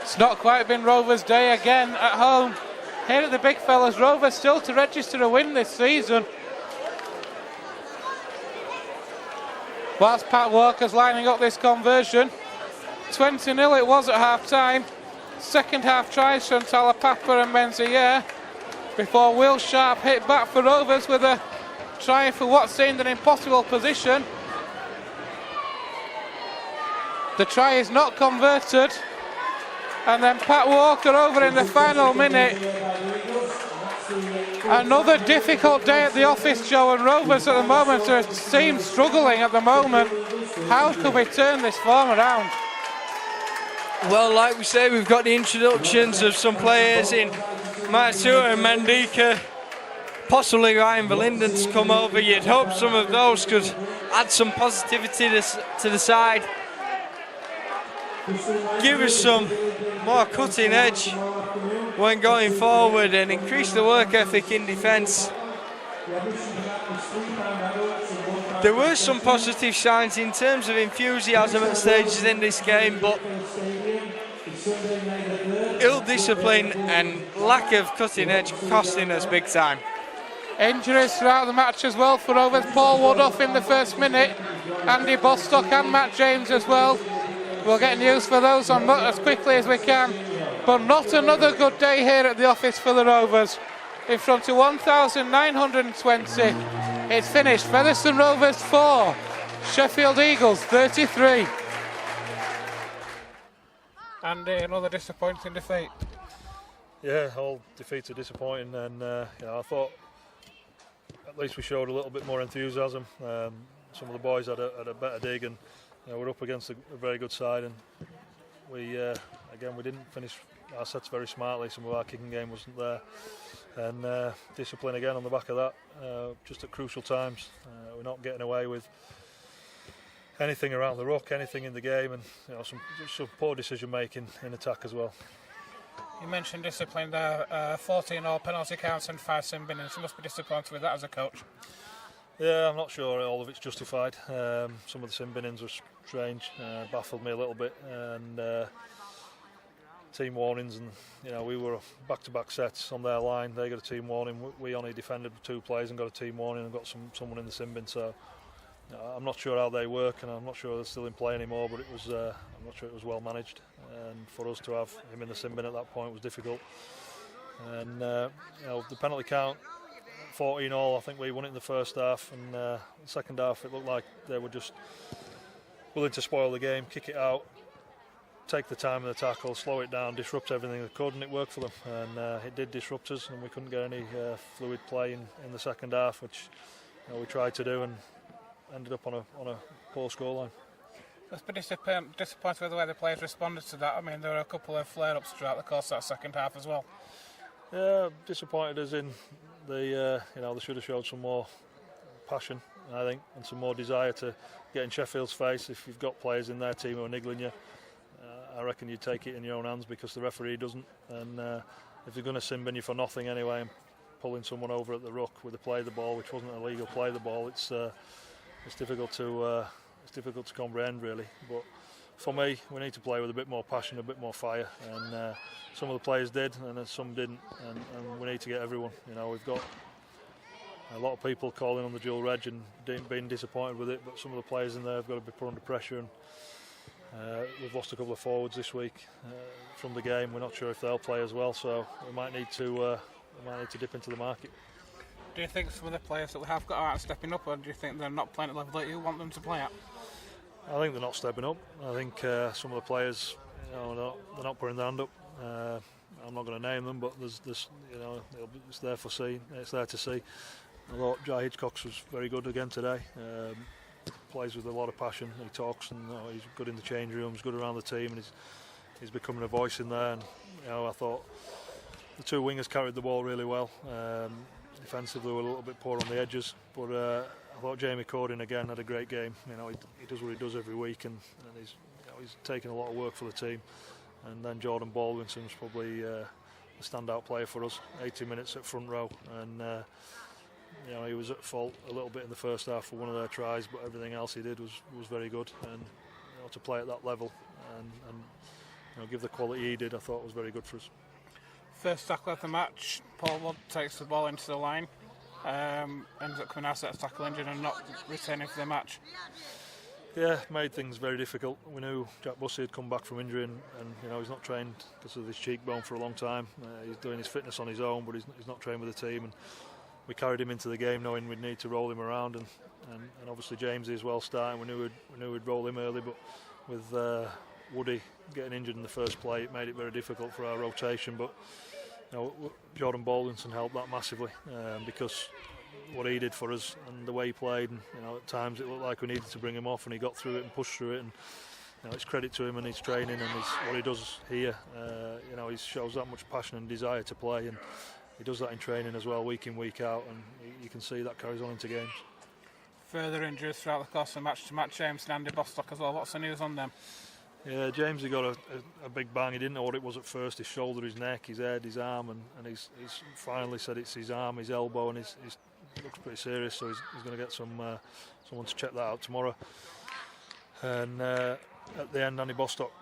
It's not quite been Rovers' day again at home. Here at the Big Fellas, Rovers still to register a win this season. Whilst Pat Walker's lining up this conversion, 20-0 it was at half-time. Second half tries from Talapapa and Menzies before Will Sharp hit back for Rovers with a try for what seemed an impossible position. The try is not converted, and then Pat Walker over in the final minute. Another difficult day at the office, Joe, and Rovers at the moment seem struggling at the moment. How could we turn this form around? Well, like we say, we've got the introductions of some players in Matsua and Mandika, possibly Ryan Verlinden to come over. You'd hope some of those could add some positivity to the side, give us some more cutting edge when going forward and increase the work ethic in defence. There were some positive signs in terms of enthusiasm at stages in this game, but ill discipline and lack of cutting edge costing us big time. Injuries throughout the match as well for Rovers. Paul Wood off in the first minute, Andy Bostock and Matt James as well. We'll get news for those on as quickly as we can. But not another good day here at the office for the Rovers. In front of 1,920. It's finished. Featherstone Rovers 4, Sheffield Eagles 33. Andy, another disappointing defeat. Yeah, all defeats are disappointing, and I thought at least we showed a little bit more enthusiasm. Some of the boys had a better dig, and we're up against a very good side, and we didn't finish our sets very smartly. Some of our kicking game wasn't there, and discipline again on the back of that, just at crucial times. We're not getting away with anything around the ruck, anything in the game, and some poor decision making in attack as well. You mentioned discipline there, 14 all penalty counts and 5 sin binnings. You must be disappointed with that as a coach. Yeah, I'm not sure all of it's justified. Some of the sin binnings were strange, baffled me a little bit, and team warnings, and we were back-to-back sets on their line. They got a team warning. We only defended 2 players and got a team warning and got someone in the sin bin. So I'm not sure how they work, and I'm not sure they're still in play anymore. But it was, I'm not sure it was well managed, and for us to have him in the sin bin at that point was difficult. And the penalty count, 14 all. I think we won it in the first half, and the second half it looked like they were just willing to spoil the game, kick it out, take the time in the tackle, slow it down, disrupt everything they could, and it worked for them. And it did disrupt us, and we couldn't get any fluid play in the second half, which we tried to do, and ended up on a poor scoreline. Let's be disappointed with the way the players responded to that. I mean, there were a couple of flare-ups throughout the course of that second half as well. Yeah, disappointed as in they should have showed some more passion, I think, and some more desire to get in Sheffield's face. If you've got players in their team who are niggling you, I reckon you'd take it in your own hands, because the referee doesn't. And if they're going to sin bin you for nothing anyway, and pulling someone over at the ruck with a play the ball, which wasn't illegal, play the ball, it's difficult to comprehend, really. But for me, we need to play with a bit more passion, a bit more fire, and some of the players did, and some didn't, and we need to get everyone. We've got a lot of people calling on the dual reg and being disappointed with it, but some of the players in there have got to be put under pressure, and we've lost a couple of forwards this week from the game. We're not sure if they'll play as well, so we might need to dip into the market. Do you think some of the players that we have got are stepping up, or do you think they're not playing at the level that you want them to play at? I think they're not stepping up. I think some of the players, they're not putting their hand up. I'm not going to name them, but there's it's there for see. It's there to see. I thought Jai Hitchcock was very good again today. Plays with a lot of passion. He talks, and he's good in the change rooms, good around the team, and he's becoming a voice in there. And I thought the 2 wingers carried the ball really well. Defensively, we were a little bit poor on the edges, but I thought Jamie Cordin again had a great game. He does what he does every week, and he's taking a lot of work for the team. And then Jordan Baldwinson was probably the standout player for us. 80 minutes at front row, and he was at fault a little bit in the first half for one of their tries, but everything else he did was very good. And to play at that level and give the quality he did, I thought was very good for us. First tackle of the match, Paul Wood takes the ball into the line, ends up coming out of tackle injured and not returning for the match. Yeah, made things very difficult. We knew Jack Bussey had come back from injury and he's not trained because of his cheekbone for a long time. He's doing his fitness on his own, but he's not trained with the team. And we carried him into the game knowing we'd need to roll him around, and obviously Jamesy as well starting. We knew we'd roll him early, but with Woody getting injured in the first play, it made it very difficult for our rotation. But Jordan Baldwinson helped that massively because what he did for us and the way he played, and at times it looked like we needed to bring him off, and he got through it and pushed through it. And it's credit to him and his training and what he does here. He shows that much passion and desire to play, and he does that in training as well, week in, week out, and you can see that carries on into games. Further injuries throughout the course of match to Matt James and Andy Bostock as well. What's the news on them? Yeah, James, he got a big bang. He didn't know what it was at first. His shoulder, his neck, his head, his arm, and he's finally said it's his arm, his elbow, and he looks pretty serious. So he's going to get someone to check that out tomorrow. And at the end, Andy Bostock,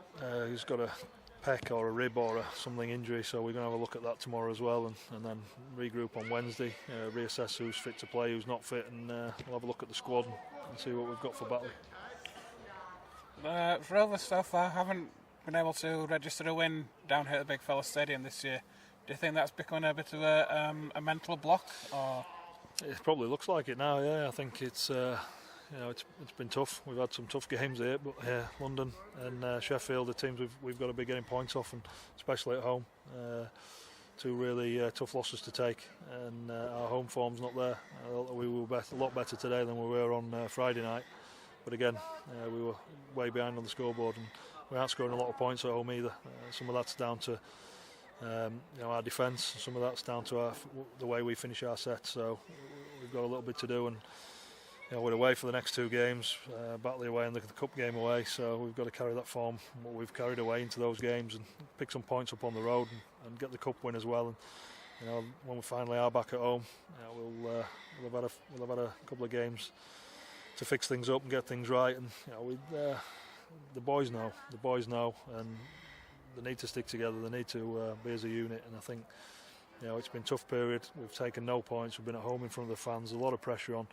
he's got a pec or a rib or something injury, so we're going to have a look at that tomorrow as well, and then regroup on Wednesday, reassess who's fit to play, who's not fit, and we'll have a look at the squad and see what we've got for Batley. Rovers so far haven't been able to register a win down here at the Big Fella Stadium this year. Do you think that's becoming a bit of a mental block? Or? It probably looks like it now, yeah. I think it's been tough. We've had some tough games here, but London and Sheffield, the teams we've got to be getting points off, and especially at home. Two really tough losses to take, and our home form's not there. We were a lot better today than we were on Friday night, but again, we were way behind on the scoreboard, and we aren't scoring a lot of points at home either. Some of that's down to our defence, some of that's down to the way we finish our sets. So we've got a little bit to do, and we're away for the next two games, Batley away and the cup game away, so we've got to carry that form, what we've carried away, into those games and pick some points up on the road and get the cup win as well. And when we finally are back at home, we'll have had a couple of games to fix things up and get things right. And the boys know, and they need to stick together. They need to be as a unit. And I think it's been a tough period. We've taken no points. We've been at home in front of the fans. A lot of pressure on.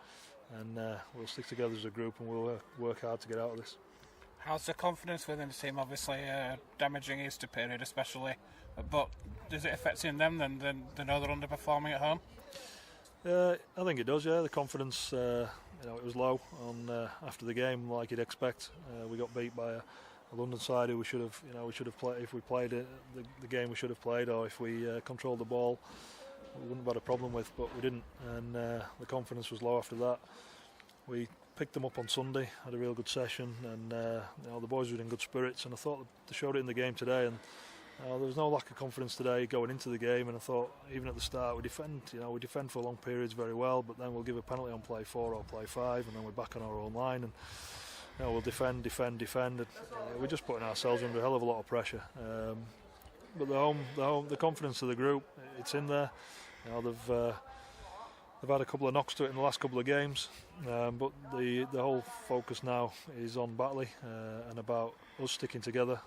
And we'll stick together as a group, and we'll work hard to get out of this. How's the confidence within the team? Obviously, damaging Easter period especially, but does it affect them then? They know they're underperforming at home? I think it does. Yeah, the confidence. It was low on after the game, like you'd expect. We got beat by a London side who we should have played. If we played the game we should have played, or if we controlled the ball, we wouldn't have had a problem with, but we didn't, and the confidence was low after that. We picked them up on Sunday, had a real good session, and the boys were in good spirits, and I thought they showed it in the game today, and there was no lack of confidence today going into the game. And I thought even at the start we defend for long periods very well, but then we'll give a penalty on play 4 or play 5, and then we're back on our own line, and we'll defend, and we're just putting ourselves under a hell of a lot of pressure. But the confidence of the group, it's in there. They've had a couple of knocks to it in the last couple of games, but the whole focus now is on Batley and about us sticking together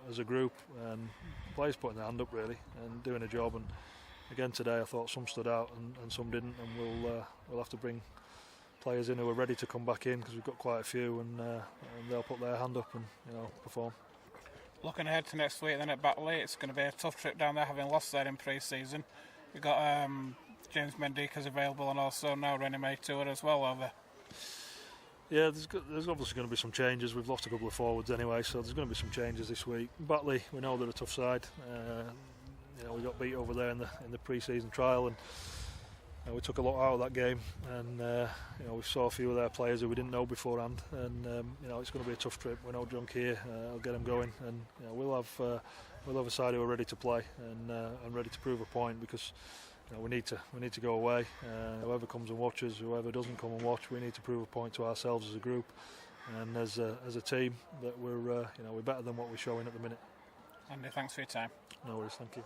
as a group, and players putting their hand up really and doing a job. And again today, I thought some stood out and some didn't, and we'll have to bring players in who are ready to come back in, because we've got quite a few, and they'll put their hand up and perform. Looking ahead to next week then at Batley, it's going to be a tough trip down there, having lost there in pre-season. We've got James Mendica's available, and also now Rennie Maytour as well over. Yeah, there's obviously going to be some changes. We've lost a couple of forwards anyway, so there's going to be some changes this week. Batley, we know they're a tough side. We got beat over there in the pre-season trial, and we took a lot out of that game, and we saw a few of their players who we didn't know beforehand, and it's going to be a tough trip. We know Drunk here, I'll get them going, and we'll have a side who are ready to play and ready to prove a point, because we need to go away. Whoever comes and watches, whoever doesn't come and watch, we need to prove a point to ourselves as a group and as a team that we're better than what we're showing at the minute. Andy, thanks for your time. No worries, thank you.